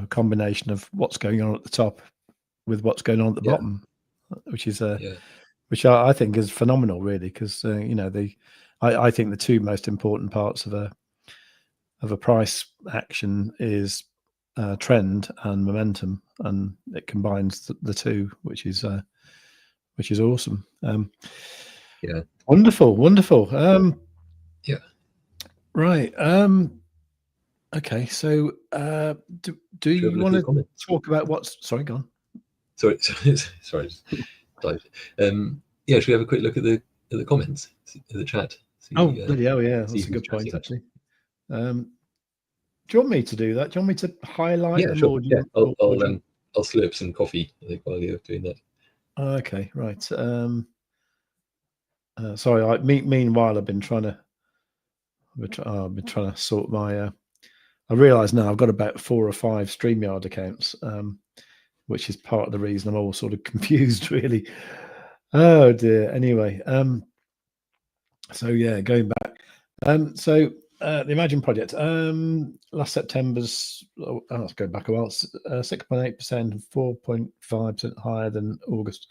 combination of what's going on at the top with what's going on at the bottom, which is which I think is phenomenal, really, because I think the two most important parts of a price action is trend and momentum, and it combines the two, which is awesome. Wonderful. Right. Okay. So, do you want to talk about what's? Sorry, go on. Sorry. Yeah. Should we have a quick look at the comments, at the chat? Bloody hell, yeah. That's a good point, actually. Do you want me to do that? Do you want me to highlight them? Sure. I'll slurp some coffee, I think, while you're doing that. Okay, right. Sorry. Meanwhile, I've been trying to sort my. I realise now I've got about 4 or 5 StreamYard accounts, which is part of the reason I'm all sort of confused, really. Oh dear. Anyway, so yeah, going back. So the Imagine project. Last September's. Let's go back a while. 6.8% and 4.5% higher than August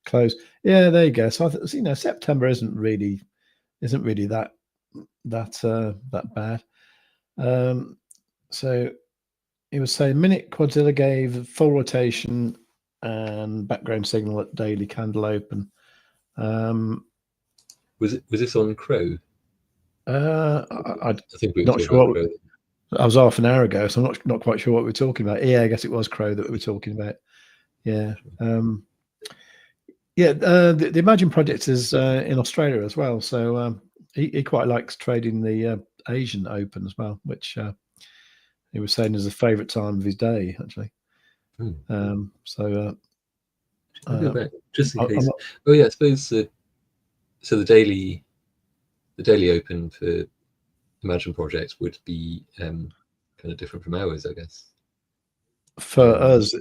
close. Yeah, there you go. So September isn't really that bad. So he was saying minute QUADZILLA gave full rotation and background signal at daily candle open. Was this on CRO? I think we were talking about CRO. I was half an hour ago, so I'm not quite sure what we were talking about. Yeah, I guess it was CRO that we were talking about. Yeah. The Imagine project is in Australia as well. So he quite likes trading the Asian Open as well, which he was saying is a favourite time of his day, actually. Just in case. I suppose so. The daily open for Imagine projects would be kind of different from ours, I guess. For us,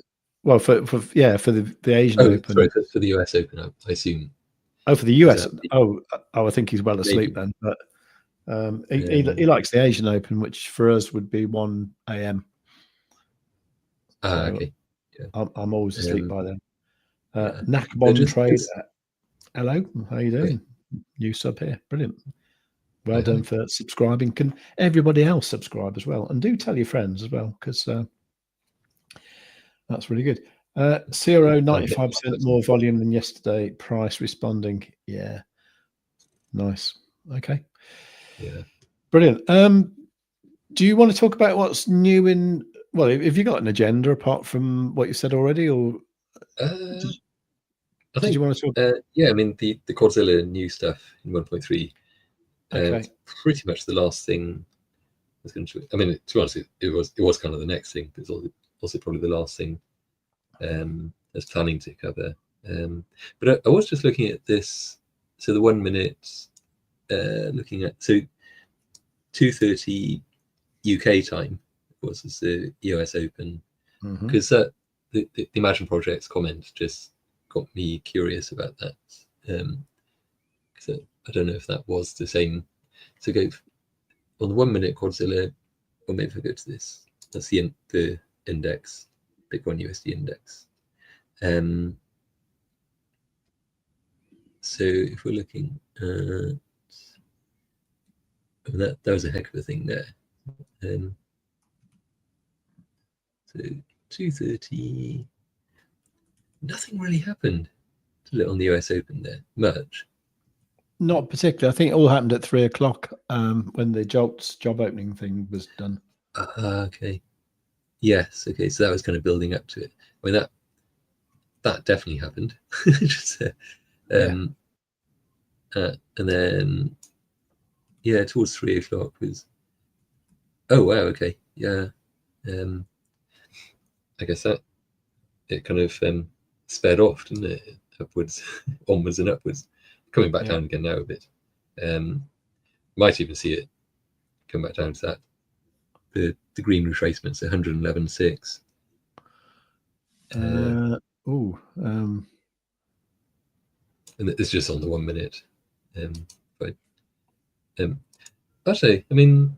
well, for the Asian Open. Sorry, for the US Open, I assume. Oh, for the US. I think he's well asleep then. But he likes the Asian Open, which for us would be 1 a.m. Okay. Yeah. I'm always asleep by then. Nakbon Trade. Hello, how are you doing? New sub here, brilliant. Well done for subscribing. Can everybody else subscribe as well? And do tell your friends as well, because that's really good. CRO 95% more volume than yesterday. Price responding. Yeah. Nice. Okay. Yeah. Brilliant. Do you want to talk about what's new in? Well, have you got an agenda apart from what you said already, or did you want to talk? Yeah, I mean the QUADZILLA new stuff in 1.3. Okay. Pretty much the last thing I was going to. I mean, to be honest, it was kind of the next thing, but it's also probably the last thing I was planning to cover. But I was just looking at this. So the 1 minute, looking at 2:30 UK time was the US Open, because the Imagine project's comment just got me curious about that. So I don't know if that was the same. So go on the 1 minute QUADZILLA, or maybe if I go to this, that's the index, Bitcoin USD index. So if we're looking at, that was a heck of a thing there. So 2:30, nothing really happened on the US Open there, much. Not particularly. I think it all happened at 3 o'clock when the job opening thing was done. Okay. Yes. Okay. So that was kind of building up to it. I mean, that definitely happened. Just, and then yeah, towards 3 o'clock was, oh wow, okay, yeah. I guess that it kind of sped off, didn't it? Upwards, onwards and upwards, coming back down again now a bit. Might even see it come back down to that the green retracements, 111.6. And it's just on the 1 minute. But actually, I mean,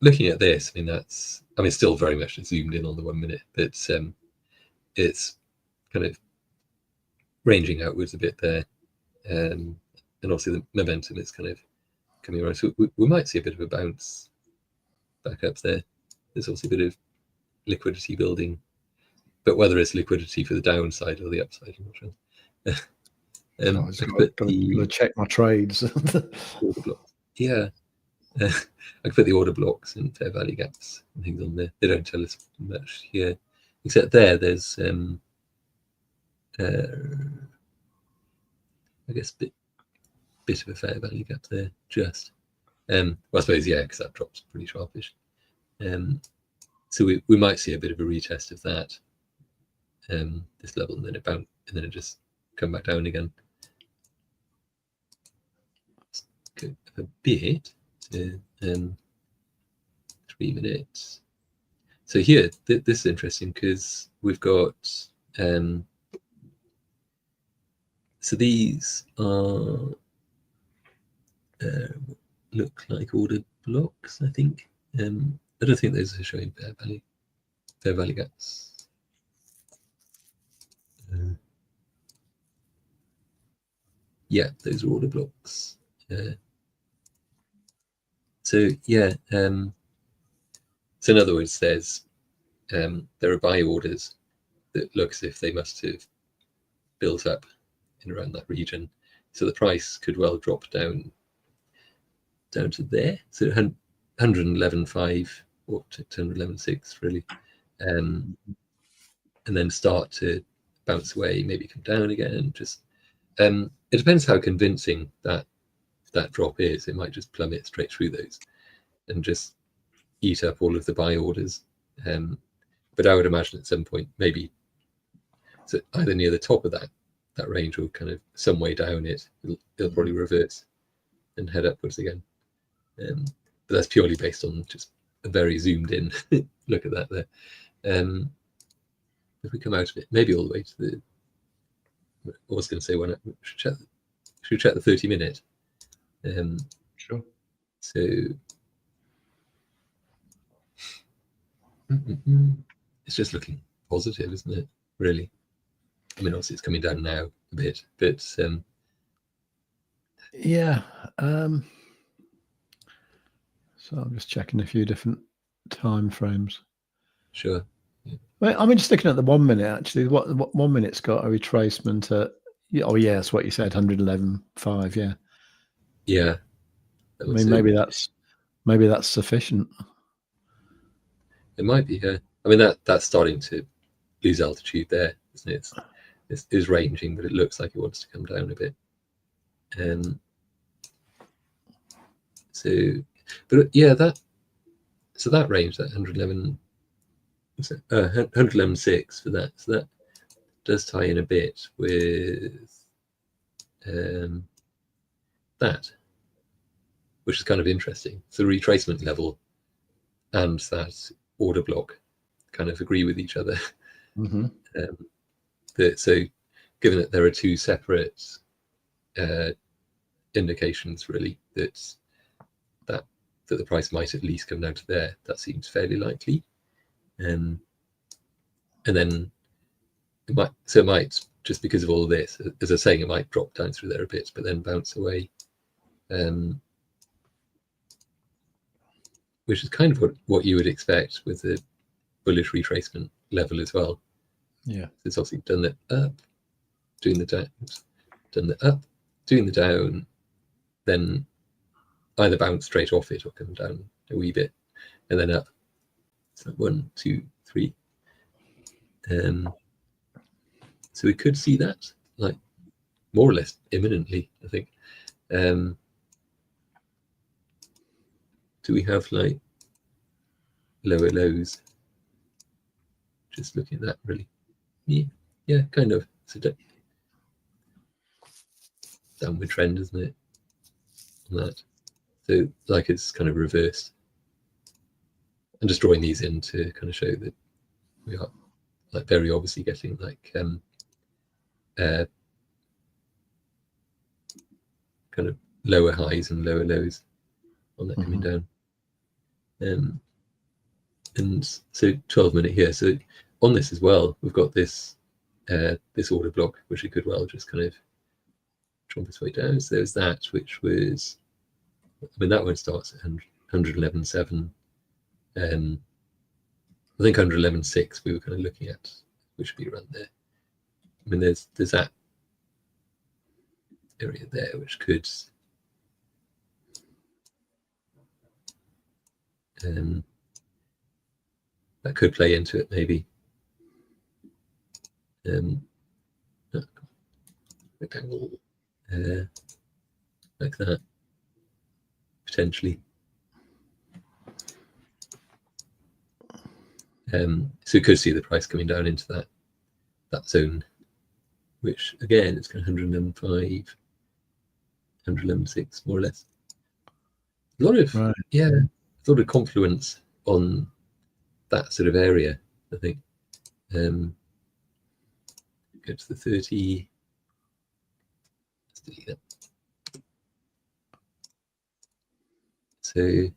looking at this, I mean, that's, I mean, still very much zoomed in on the 1 minute, but it's kind of ranging outwards a bit there. And obviously the momentum is kind of coming around. So we might see a bit of a bounce back up there. There's also a bit of liquidity building, but whether it's liquidity for the downside or the upside, I'm not sure. I've got to check my trades. Order blocks. Yeah. I could put the order blocks and fair value gaps and things on there. They don't tell us much here, except there's I guess bit of a fair value gap there, just. Well, I suppose, yeah, because that drops pretty sharpish. So we might see a bit of a retest of that, this level, and then it bounce, and then it just come back down again. Let's go a bit to 3 minutes. So here, this is interesting because we've got so these are look like order blocks, I think. I don't think those are showing fair value gaps. Yeah, those are order blocks. So yeah, so in other words, there are buy orders that look as if they must have built up in around that region. So the price could well drop down to there, so 111.5 or to 111.6 really, and then start to bounce away, maybe come down again. Just it depends how convincing that drop is. It might just plummet straight through those and just eat up all of the buy orders. But I would imagine at some point, maybe so either near the top of that range or kind of some way down it'll probably reverse and head upwards again. But that's purely based on just a very zoomed in look at that there. If we come out of it, maybe all the way to the, I was going to say should we check the 30 minute? Sure. So it's just looking positive, isn't it? Really. I mean, obviously it's coming down now a bit, but yeah. So I'm just checking a few different time frames. Sure. Yeah. Well, I'm just looking at the 1 minute actually. What 1 minute's got a retracement at, oh yeah, that's what you said, 111.5. Yeah. Yeah. I mean, maybe that's sufficient. It might be. Yeah. I mean, that's starting to lose altitude there, isn't it? It's ranging, but it looks like it wants to come down a bit. So, but yeah, that range, that 111.6 for that. So that does tie in a bit with that, which is kind of interesting. So the retracement level and that order block kind of agree with each other. Mm-hmm. So given that there are two separate indications really that the price might at least come down to there, that seems fairly likely. And then it might just because of all of this, as I was saying, it might drop down through there a bit, but then bounce away, which is kind of what you would expect with the bullish retracement level as well. Yeah, it's obviously done the up, doing the down, done the up, doing the down, then either bounce straight off it or come down a wee bit and then up. So 1, 2, 3. So we could see that like more or less imminently, I think. Do we have like lower lows? Just looking at that, really. Yeah, kind of. It's a downward trend, isn't it? On that. So like it's kind of reversed. I'm just drawing these in to kind of show that we are like very obviously getting like kind of lower highs and lower lows on that coming down. And so 12-minute here. So on this as well, we've got this this order block, which we could well just kind of trump its way down. So there's that, which was, I mean, that one starts at 111.7. I think 111.6 we were kind of looking at, which should be around there. I mean, there's that area there, which could that could play into it, maybe. Rectangle, like that, potentially. So you could see the price coming down into that zone, which again it's kind of 105, 111.6 more or less. A lot of yeah, a lot of confluence on that sort of area, I think. Go to the 30. Let's delete that. So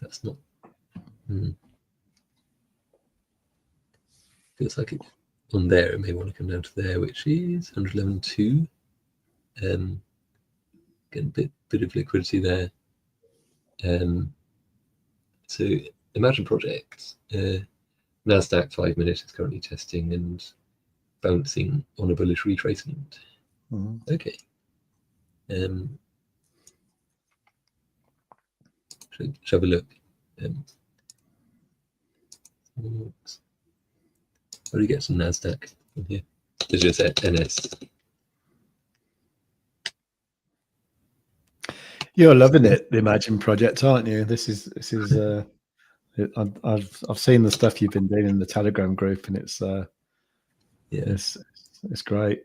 that's not. Feels like it on there. It may want to come down to there, which is 111.2. Again, bit of liquidity there. So Imagine project, Nasdaq 5-minute is currently testing and bouncing on a bullish retracement. Okay. Shall we have a look? How do you get some Nasdaq in here? It's just NS. You're loving it, the Imagine project, aren't you? This is I've seen the stuff you've been doing in the Telegram group, and it's it's great,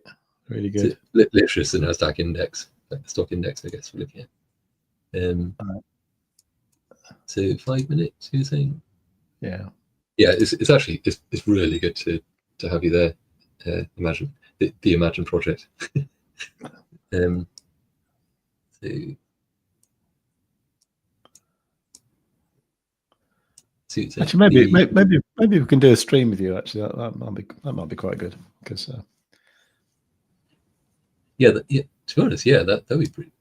really good. So, literally just the Nasdaq index, like the stock index, I guess we're looking at. So 5 minutes, you're saying? Yeah, it's actually it's really good to have you there. Imagine the Imagine project. So actually, maybe we can do a stream with you. Actually, that might be quite good, because to be honest, that would be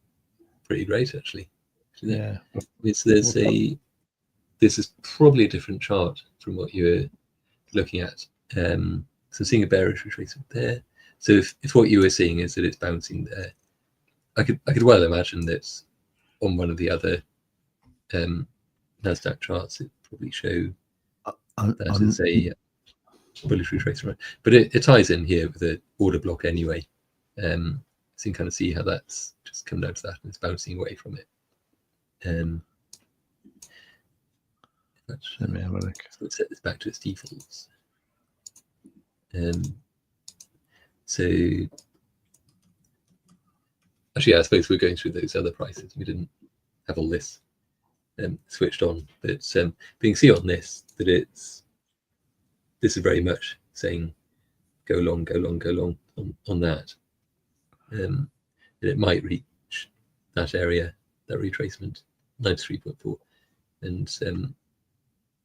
pretty great, actually. Yeah, this is probably a different chart from what you were looking at. So seeing a bearish retracement there. So if what you were seeing is that it's bouncing there, I could well imagine that on one of the other Nasdaq charts, it probably show that it's a bullish retracement. But it ties in here with the order block anyway. So you can kind of see how that's just come down to that, and it's bouncing away from it. Let me have a look. So let's set this back to its defaults. So actually, I suppose we're going through those other prices. We didn't have all this switched on, but you can see on this that this is very much saying go long, go long, go long on that. And it might reach that area, that retracement, 93.4, and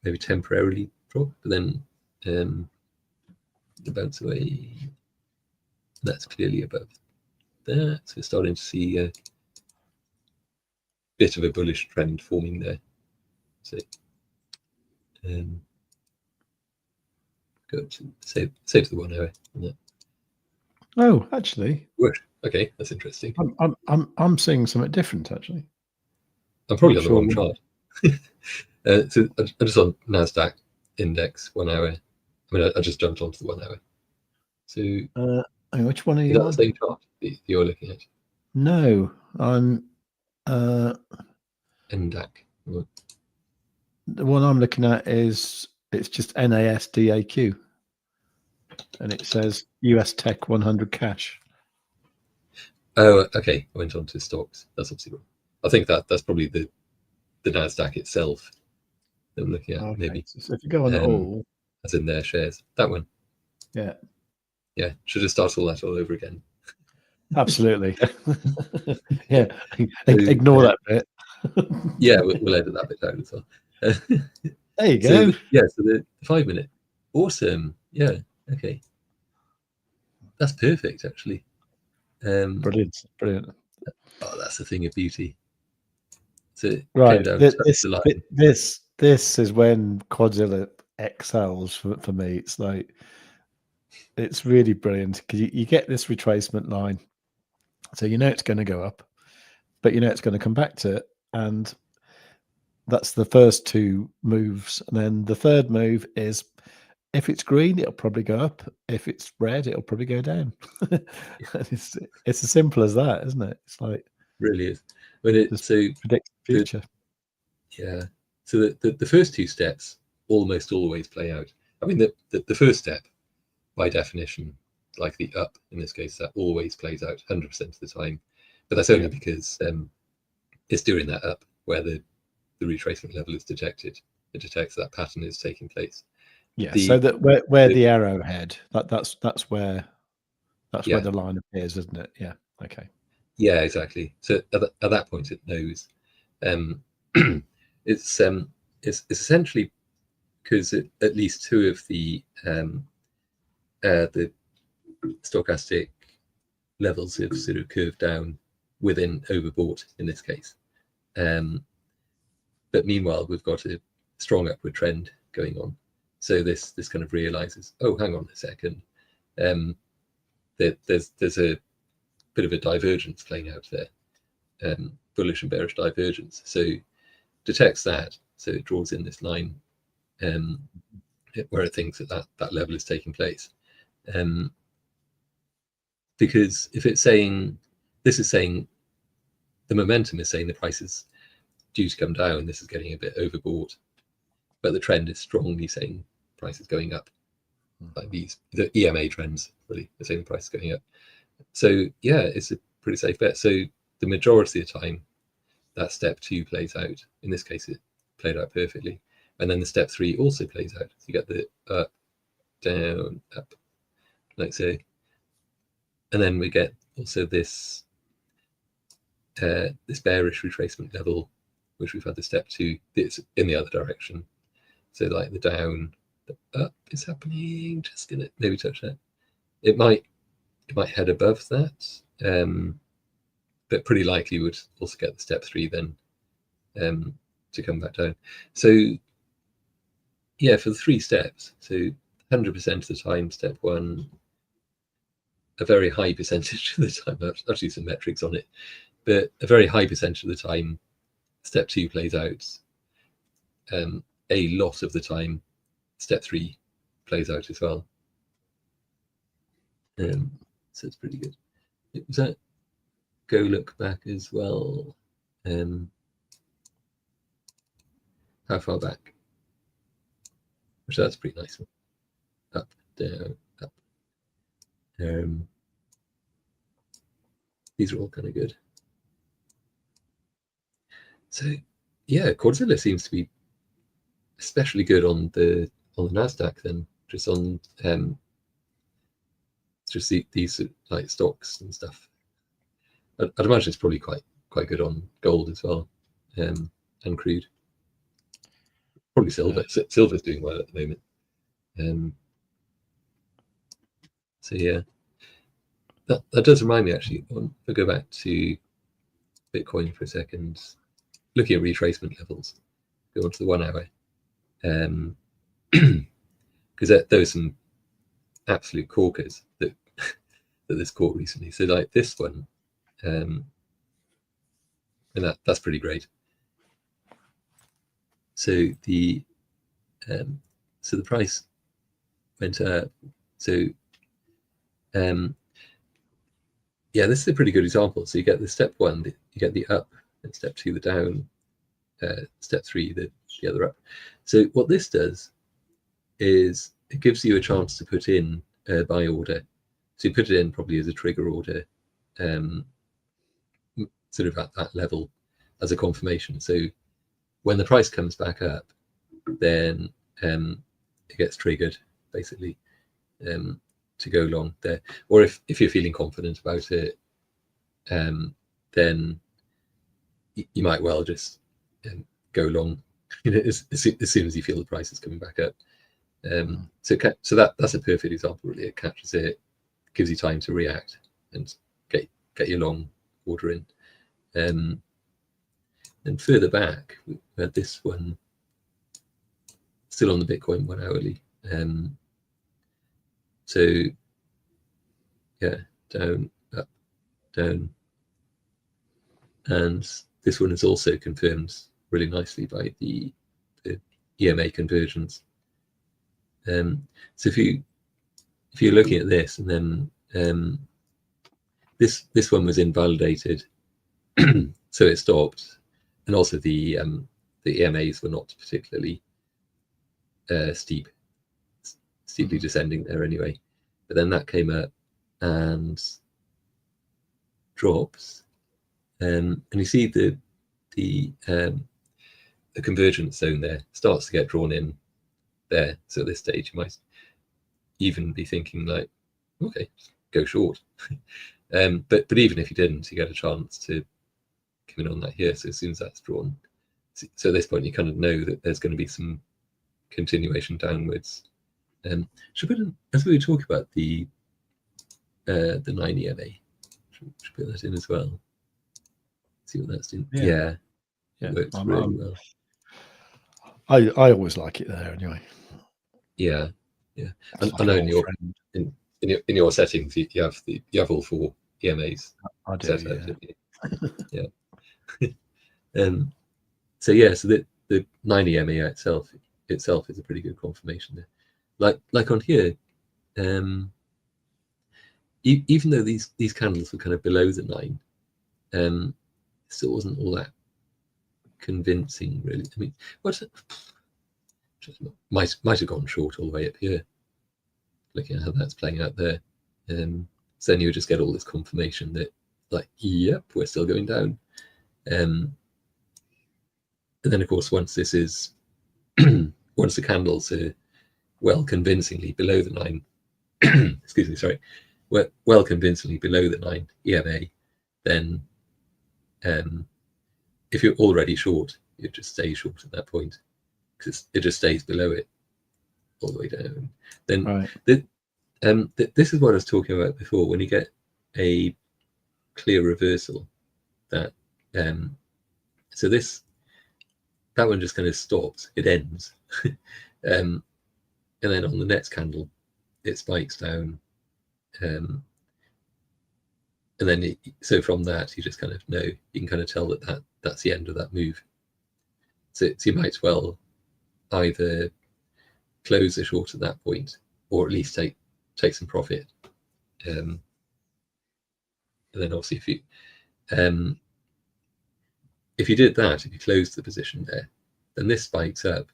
maybe temporarily drop, but then the bounce away. That's clearly above that, so we're starting to see a bit of a bullish trend forming there. So go to save the 1 hour on that. Oh, actually, okay, that's interesting. I'm seeing something different, actually. I'm probably on the wrong chart. So I'm just on Nasdaq, index 1 hour. I mean, I just jumped onto the 1 hour. So which one are is you that on? the same chart that you're looking at? No, I'm NDAC. the one I'm looking at is it's just NASDAQ, and it says US Tech 100 cash. Oh, okay. I went on to stocks. That's obviously wrong. I think that's probably the NASDAQ itself that I'm looking at, Okay. maybe. So if you go on all, as in their shares, that one. Yeah. Yeah. Should have started all that all over again. Absolutely. Yeah. Ignore that bit. Yeah, we'll edit that bit out as well. There you go. So, yeah, so the 5 minute. Awesome. Yeah. Okay. That's perfect, actually. Brilliant. Brilliant. Oh, that's a thing of beauty. So it Right. came down This is when QUADZILLA excels for me. It's like, it's really brilliant because you get this retracement line. So you know it's going to go up, but you know it's going to come back to it. And that's the first two moves. And then the third move is, if it's green, it'll probably go up. If it's red, it'll probably go down. It's as simple as that, isn't it? It's like, really is. When it just so predict the future. yeah. So the first two steps almost always play out. I mean, the first step, by definition, like the up in this case, that always plays out 100% of the time. But that's only because it's during that up where the retracement level is detected. It detects that pattern is taking place. Yeah. So that where the arrow head, that's where the line appears, isn't it? Yeah. Okay. Yeah, exactly. So at that point, it knows. It's essentially because at least two of the stochastic levels have sort of curved down within overbought in this case. But meanwhile, we've got a strong upward trend going on. So this kind of realizes, oh, hang on a second, there's a bit of a divergence playing out there, bullish and bearish divergence. So detects that, so it draws in this line where it thinks that level is taking place. Because if it's saying, this is saying, the momentum is saying the price is due to come down, this is getting a bit overbought, but the trend is strongly saying price is going up. Like the EMA trends really are saying the price is going up. So yeah, it's a pretty safe bet. So the majority of the time, that step 2 plays out. In this case, it played out perfectly. And then the step 3 also plays out. So you get the up, down, up, like so. And then we get also this this bearish retracement level, which we've had the step 2. It's in the other direction. So like the down, the up is happening. Just gonna maybe touch that. It might head above that, but pretty likely would also get the step 3 then to come back down. So yeah, for the 3 steps, so 100% of the time, step 1, a very high percentage of the time, there's actually some metrics on it, but a very high percentage of the time, step 2 plays out. A lot of the time, step 3 plays out as well. So it's pretty good. Was that go look back as well? How far back? Which that's pretty nice one. Up, down, up. These are all kind of good. So yeah, QUADZILLA seems to be especially good on the Nasdaq then, just on just these like stocks and stuff. I'd imagine it's probably quite good on gold as well, and crude. Probably silver. Silver's doing well at the moment. So yeah, that does remind me actually. If I go back to Bitcoin for a second, looking at retracement levels, go on to the 1 hour, because there was some absolute corkers that this caught recently. So like this one, and that's pretty great. So the the price went up. So yeah, this is a pretty good example. So you get the step 1, you get the up, and step 2 the down, step 3 the other up. So what this does is it gives you a chance to put in a buy order. So you put it in probably as a trigger order, sort of at that level as a confirmation. So when the price comes back up, then it gets triggered basically to go long there. Or if you're feeling confident about it, then you might well just go long, you know, as soon as you feel the price is coming back up. So that's a perfect example, really. It catches it, gives you time to react and get your long order in. And further back, we had this one still on the Bitcoin 1 hourly. So yeah, down, up, down, and this one is also confirmed really nicely by the EMA conversions. So if you're looking at this, and then this one was invalidated, so it stopped, and also the EMAs were not particularly steeply descending there anyway. But then that came up and drops, and you see the convergence zone there starts to get drawn in there. So at this stage, you might even be thinking like, okay, go short. But even if you didn't, you get a chance to come in on that here. So as soon as that's drawn, so at this point you kind of know that there's going to be some continuation downwards. Should put in, as we were talking about the 9 EMA, should put that in as well. See what that's doing. Yeah. Works really well. I always like it there anyway. Yeah. I know in your settings you have all 4 EMAs. I do. Yeah. So yeah, so the 9 EMA itself is a pretty good confirmation there. Like on here, even though these candles were kind of below the 9, it still wasn't all that convincing, really. I mean, might have gone short all the way up here. Looking at how that's playing out there, so then you would just get all this confirmation that, like, yep, we're still going down. And then, of course, once this is once the candles are well convincingly below the 9, excuse me, sorry, well convincingly below the 9 EMA, then if you're already short, you just stay short at that point because it just stays below it all the way down. Then right. This is what I was talking about before. When you get a clear reversal, that so that one just kind of stops. It ends, and then on the next candle, it spikes down, and then so from that you just kind of know, you can kind of tell that's the end of that move. So you might as well either close the short at that point, or at least take some profit. And then obviously if you did that, if you closed the position there, then this spikes up,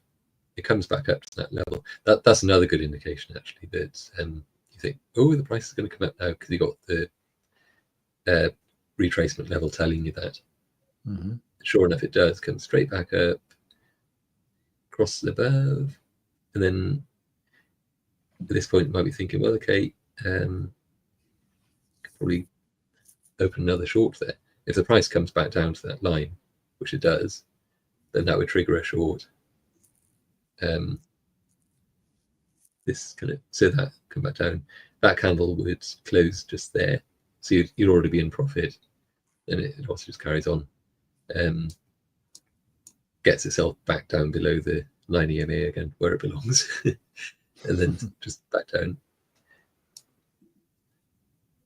it comes back up to that level. That's another good indication actually that you think, oh, the price is going to come up now because you got the retracement level telling you that. Mm-hmm. Sure enough, it does come straight back up, crosses above, and then at this point you might be thinking, well, okay, could probably open another short there. If the price comes back down to that line, which it does, then that would trigger a short. This kind of, so that come back down, that candle would close just there, so you'd already be in profit, and it also just carries on, gets itself back down below the 9 EMA again, where it belongs, and then just back down.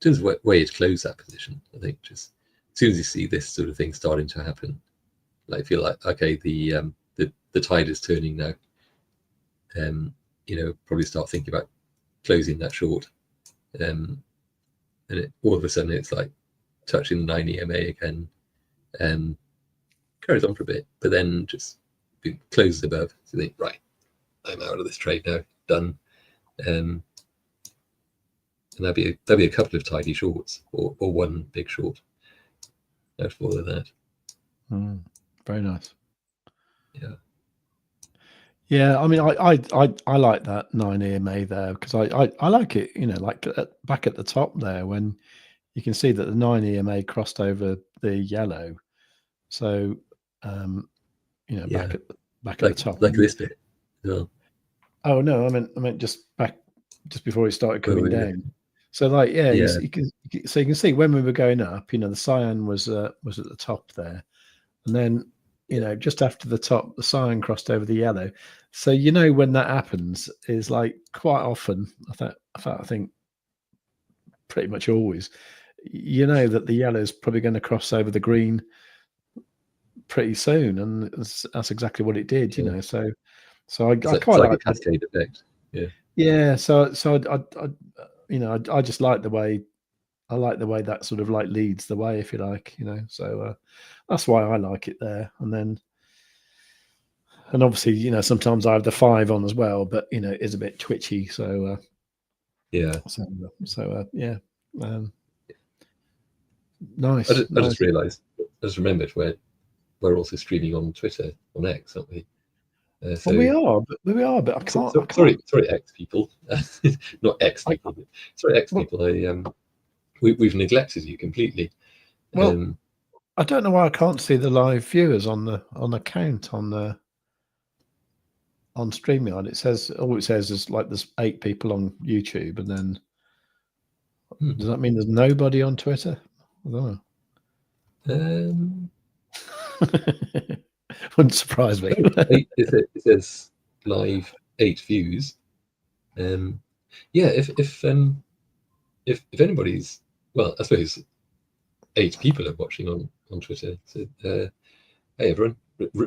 In terms of where you'd close that position, I think just as soon as you see this sort of thing starting to happen, like feel like, okay, the tide is turning now, probably start thinking about closing that short. And all of a sudden it's like touching the 9 EMA again, carries on for a bit, but then just closes above. So you think, right, I'm out of this trade now, done. And that'd be a couple of tidy shorts, or one big short out of all of that. Very nice. Yeah. Yeah, I mean, I like that 9 EMA there, because I like it, like back at the top there, when you can see that the 9 EMA crossed over the yellow. So, back at the top, like this bit. No. Oh no, I meant just before it started coming down. So like, you can see when we were going up, the cyan was at the top there, and then just after the top, the cyan crossed over the yellow. So when that happens is like quite often, I think pretty much always, that the yellow is probably going to cross over the green pretty soon, and that's exactly what it did. So I quite like a cascade effect. Yeah. So I just like the way that sort of like leads the way, if you like. So that's why I like it there. And obviously, sometimes I have the 5 on as well, but it is a bit twitchy. So yeah. Nice. I just realised, I just remembered we're also streaming on Twitter, on X, aren't we? So we are, but I can't. Sorry, X people, not X people. Sorry, X people. We've neglected you completely. Well, I don't know why I can't see the live viewers on the count on StreamYard. It says is like there's 8 people on YouTube, and then does that mean there's nobody on Twitter? I don't know. Wouldn't surprise me. It says live 8 views. If anybody's, well, I suppose 8 people are watching on Twitter. So hey everyone,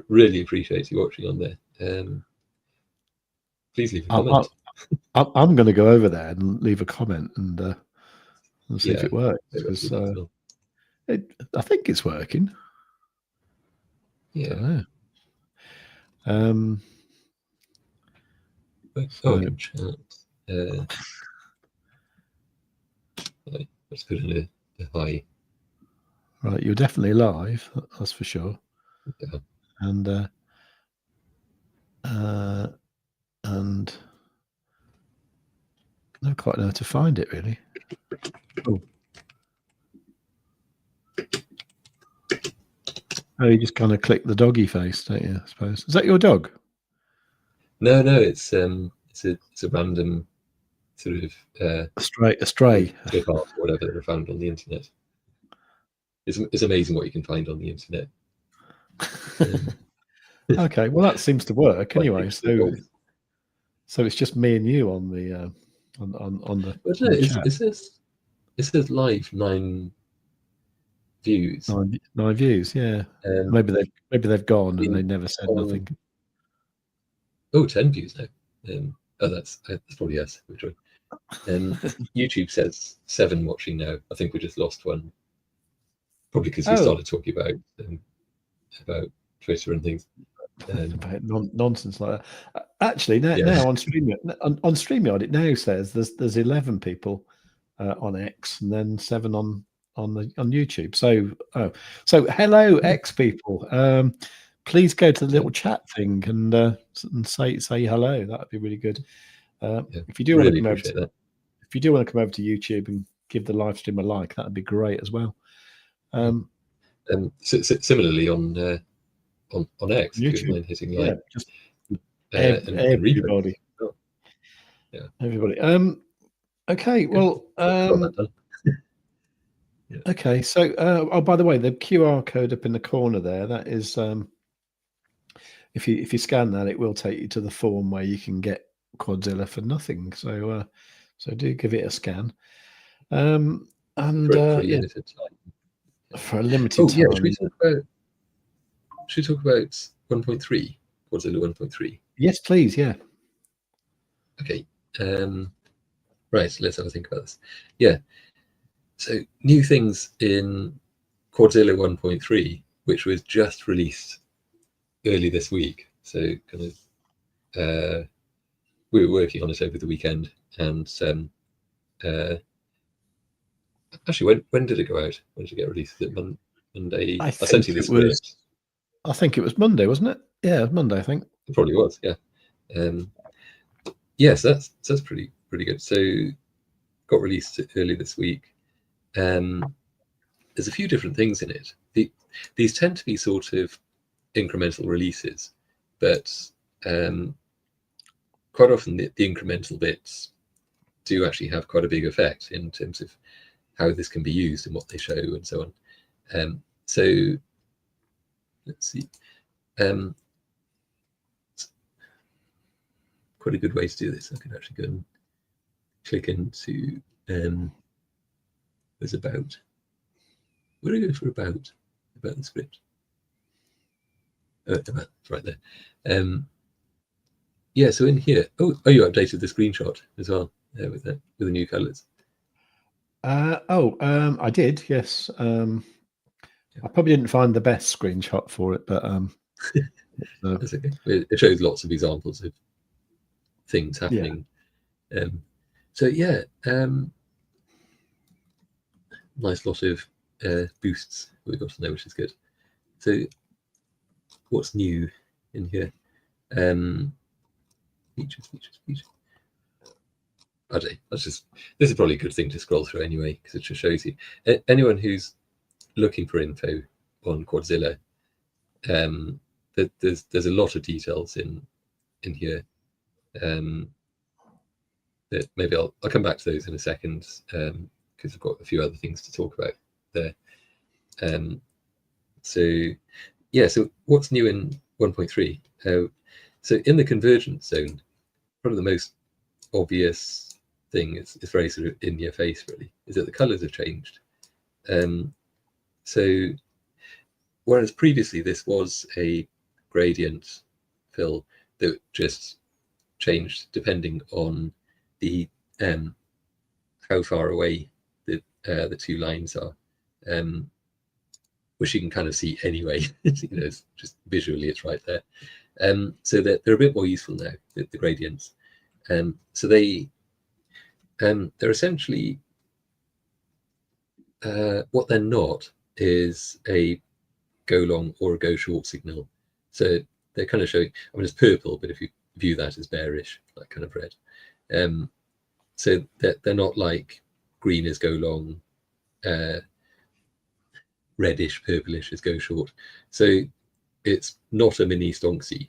really appreciate you watching on there. Please leave a comment. I'm going to go over there and leave a comment and see if it works. Because I think it's working. Yeah. Chat. Let's put in a hi. Right, you're definitely live. That's for sure. Yeah. And I don't quite know how to find it, really. Oh, you just kind of click the doggy face, don't you? I suppose. Is that your dog? No, it's a random sort of a stray clip art or whatever that are found on the internet. It's amazing what you can find on the internet. Okay, well that seems to work anyway. So it's just me and you on the on the chat. It says live 9 views. 9 views, yeah. Maybe they've gone and they never said nothing. 10 views now. That's probably us. YouTube says 7 watching now. I think we just lost one, probably because we started talking about Twitter and things. About nonsense like that. Actually, now on StreamYard, it now says there's 11 people on X, and then 7 on YouTube. So hello X people. Please go to the little chat thing and say hello. That would be really good. If you do want to come over to YouTube and give the live stream a like, that would be great as well. Similarly on X, YouTube, if you mind hitting like, just everybody. Everybody. Okay. Well. Okay. So, by the way, the QR code up in the corner there, that is, if you scan that, it will take you to the form where you can get Quadzilla for nothing. So do give it a scan. And for a limited time. For a limited time. Should we talk about 1.3? Quadzilla 1.3? Yes, please. Yeah. Okay. Right, let's have a think about this. Yeah. So new things in QUADZILLA 1.3, which was just released early this week. So kind of we were working on it over the weekend, and actually, when did it go out? When did it get released? Is it Monday? I sent think you the it was. script. I think it was Monday, wasn't it? Yeah, it was Monday, I think. It probably was. Yeah. Yes, that's pretty good. So got released early this week. There's a few different things in it. These tend to be sort of incremental releases, but quite often the incremental bits do actually have quite a big effect in terms of how this can be used and what they show and so on. So let's see. Quite a good way to do this. I can actually go and click into there's about. Where do I go for about the script? About right there. Yeah, so in here, oh, you updated the screenshot as well with the new colors. I did, yes. I probably didn't find the best screenshot for it, but that's okay. It shows lots of examples of things happening. Yeah. So yeah, nice lot of boosts we've got to know, which is good. So what's new in here? Features. I don't know, this is probably a good thing to scroll through anyway, because it just shows you. Anyone who's looking for info on QUADZILLA, there's a lot of details in here. That maybe I'll come back to those in a second, because I've got a few other things to talk about there. So yeah, so what's new in 1.3? So in the convergence zone, probably the most obvious thing is very sort of in your face, really, is that the colors have changed. So whereas previously this was a gradient fill that just changed depending on the how far away the two lines are, which you can kind of see anyway. It's just visually it's right there. So they're a bit more useful now, the gradients. So they're essentially what they're not is a go long or a go short signal. So they're kind of showing, I mean, it's purple, but if you view that as bearish, like kind of red. So they're not like green is go long, reddish, purplish is go short. So it's not a mini stonksy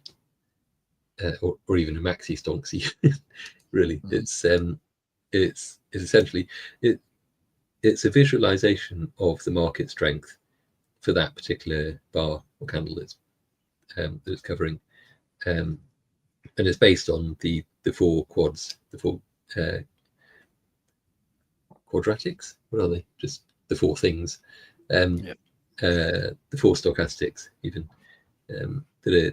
or even a maxi stonksy, really. Mm-hmm. It's essentially it's a visualization of the market strength for that particular bar or candle that it's covering, and it's based on the four quads, the four quadratics. What are they? Just the four things, the four stochastics, even that are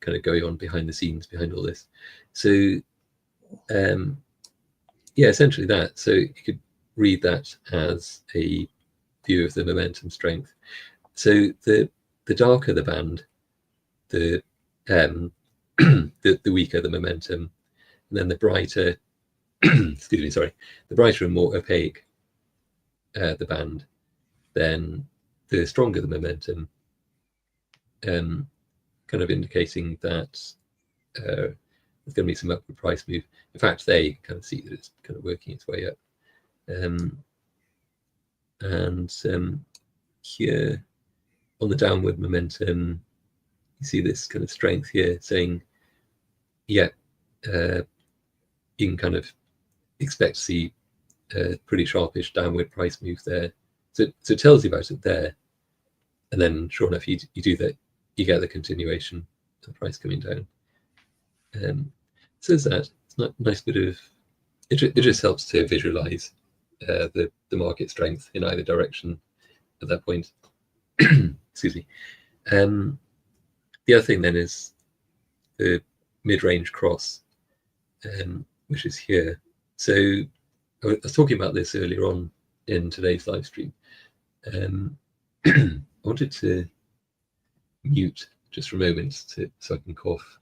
kind of going on behind the scenes behind all this. So yeah, essentially that. So you could read that as a view of the momentum strength. So the darker the band, the weaker the momentum, and then the brighter excuse me, sorry, the brighter and more opaque the band, then the stronger the momentum, kind of indicating that there's going to be some upward price move. In fact, they kind of see that it's kind of working its way up. And here on the downward momentum, you see this kind of strength here saying, yeah, you can kind of expect to see a pretty sharpish downward price move there. So it tells you about it there. And then sure enough, you do that, you get the continuation of the price coming down. So there's that. It's a nice bit of, it just helps to visualize the market strength in either direction at that point. Excuse me. The other thing then is the mid-range cross. which is here. So I was talking about this earlier on in today's live stream. I wanted to mute just for a moment so I can cough.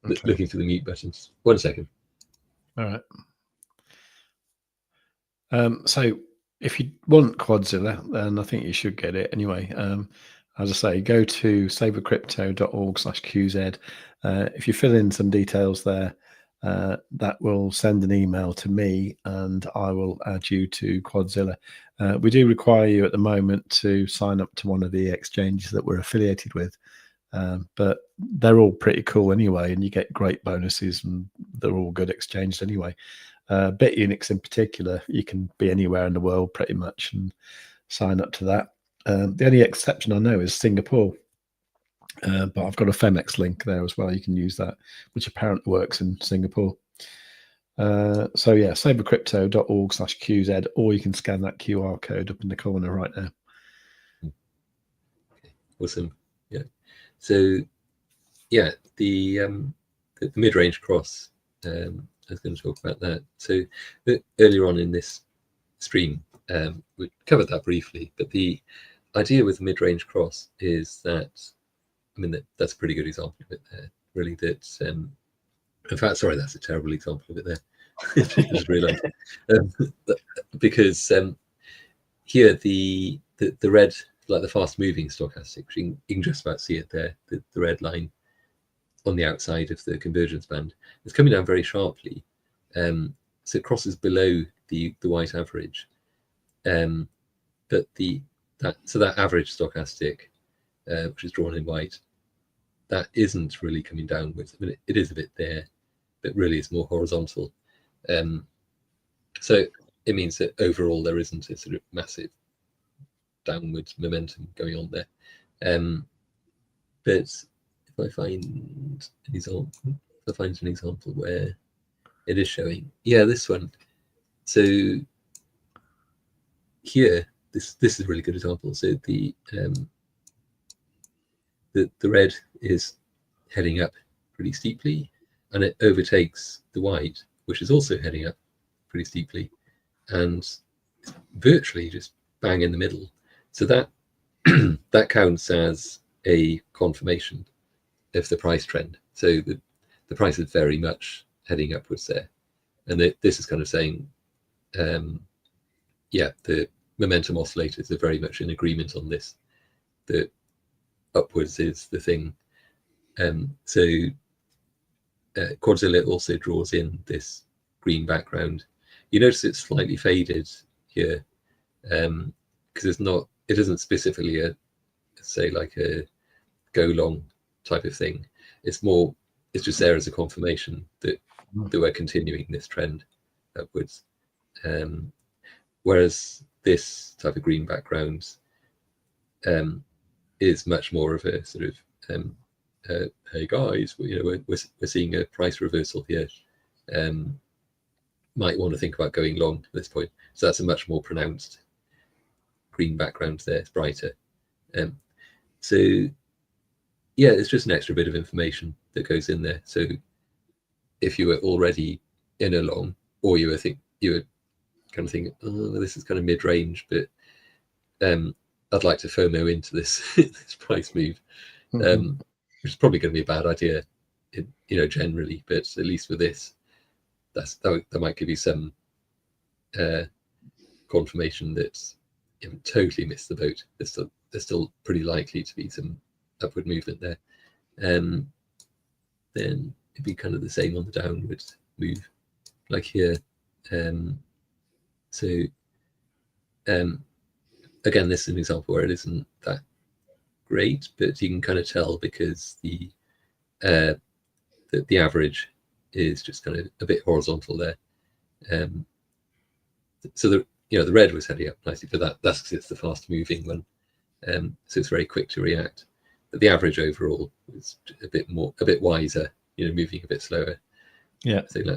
Okay. Looking for the mute buttons. 1 second. All right. So if you want Quadzilla, then I think you should get it anyway. As I say, go to savewith.crypto.org/QZ. If you fill in some details there, that will send an email to me and I will add you to Quadzilla. We do require you at the moment to sign up to one of the exchanges that we're affiliated with, but they're all pretty cool anyway, and you get great bonuses and they're all good exchanges anyway. Bitunix in particular, you can be anywhere in the world pretty much and sign up to that. The only exception I know is Singapore, but I've got a Phemex link there as well. You can use that, which apparently works in Singapore. So yeah, savewithcrypto.org/QZ, or you can scan that QR code up in the corner right now. Awesome. Yeah. So yeah, the mid-range cross. I was going to talk about that. So earlier on in this stream, we covered that briefly, but the idea with the mid-range cross is that, I mean, that's a pretty good example of it there, really. That, in fact, sorry, that's a terrible example of it there. I just realized. Because here, the red, like the fast-moving stochastic, you can just about see it there, the red line on the outside of the convergence band. It's coming down very sharply. So it crosses below the white average. But that average stochastic, which is drawn in white, that isn't really coming downwards. I mean, it is a bit there, but really it's more horizontal. So it means that overall there isn't a sort of massive downward momentum going on there. But if I find an example, where it is showing, yeah, this one. So here, this is a really good example. So the red is heading up pretty steeply, and it overtakes the white, which is also heading up pretty steeply, and it's virtually just bang in the middle. So that that counts as a confirmation of the price trend. So the price is very much heading upwards there, and this is kind of saying, yeah, the momentum oscillators are very much in agreement on this. The upwards is the thing. So Quadzilla also draws in this green background. You notice it's slightly faded here, because it isn't specifically say like a go long type of thing. It's just there as a confirmation that we're continuing this trend upwards. Whereas this type of green background is much more of a sort of hey guys, we're seeing a price reversal here. Might want to think about going long at this point. So that's a much more pronounced green background there. It's brighter. So yeah, it's just an extra bit of information that goes in there. So if you were already in a long, or you were kind of thinking, oh, this is kind of mid-range, but I'd like to FOMO into this this price move, which is probably going to be a bad idea, generally. But at least with this, that might give you some confirmation that you haven't totally missed the boat. There's still pretty likely to be some upward movement there. Then it'd be kind of the same on the downward move, like here. So again, this is an example where it isn't that great, but you can kind of tell because the average is just kind of a bit horizontal there. So the red was heading up nicely, but that's because it's the fast moving one. So it's very quick to react. But the average overall is a bit wiser, moving a bit slower. Yeah. So no,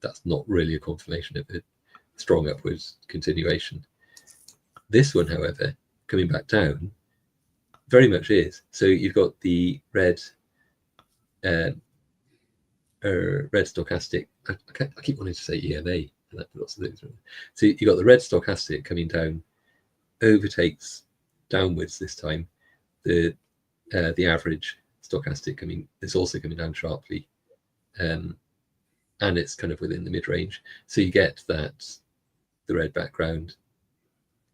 that's not really a confirmation of a strong upwards continuation. This one, however, coming back down, very much is. So you've got the red red stochastic. I keep wanting to say EMA, and that lots of those. So you got the red stochastic coming down, overtakes downwards this time. The average stochastic is also coming down sharply, and it's kind of within the mid range. So you get that the red background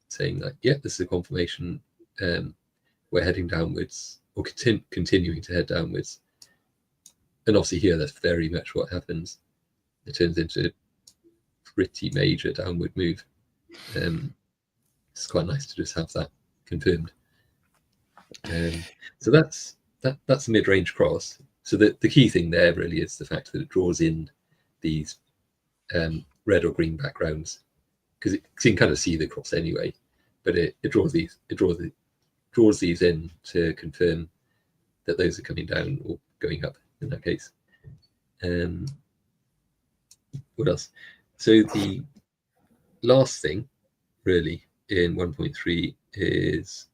saying that, yeah, this is a confirmation. We're heading downwards, or continuing to head downwards. And obviously here, that's very much what happens. It turns into a pretty major downward move. It's quite nice to just have that confirmed. So that's the mid-range cross. So the key thing there really is the fact that it draws in these red or green backgrounds, because you can kind of see the cross anyway, but it draws these in to confirm that those are coming down or going up in that case. What else? So the last thing really in 1.3 is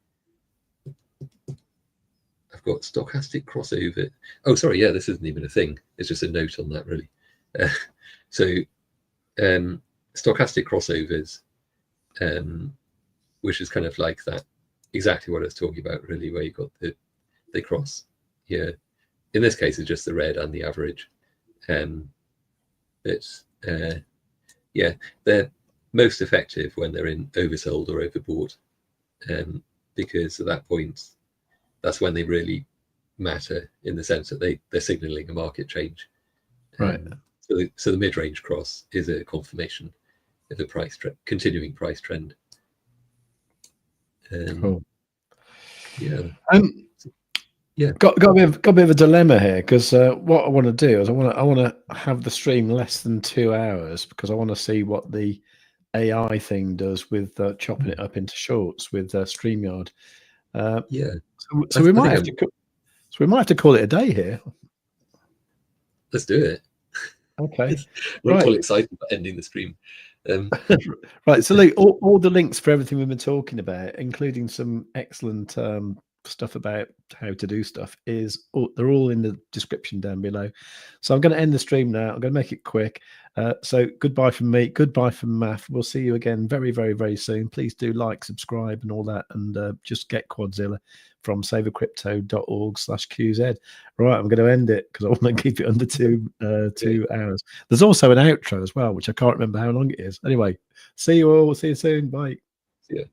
I've got stochastic crossover. Oh, sorry, yeah, this isn't even a thing. It's just a note on that really. Stochastic crossovers, which is kind of like that, exactly what I was talking about really, where you've got the cross here. In this case, it's just the red and the average. Yeah, they're most effective when they're in oversold or overbought, because at that point, that's when they really matter, in the sense that they're signaling a market change. Right. So the mid-range cross is a confirmation of the continuing price trend. Cool. Yeah. Yeah. Got a bit of a dilemma here, because what I want to do is I want to have the stream less than 2 hours, because I want to see what the AI thing does with chopping it up into shorts with StreamYard. Yeah. So we might have to. So we might have to call it a day here. Let's do it. Okay. We're all excited about ending the stream. Right. So Luke, all the links for everything we've been talking about, including some excellent stuff about how to do stuff, they're all in the description down below. So I'm going to end the stream now. I'm going to make it quick. So goodbye from me. Goodbye from Math. We'll see you again very, very, very soon. Please do like, subscribe, and all that, and just get Quadzilla from savewith.crypto.org/QZ. Right, I'm going to end it because I want to keep it under 2 hours. There's also an outro as well, which I can't remember how long it is. Anyway, see you all. See you soon. Bye. See ya.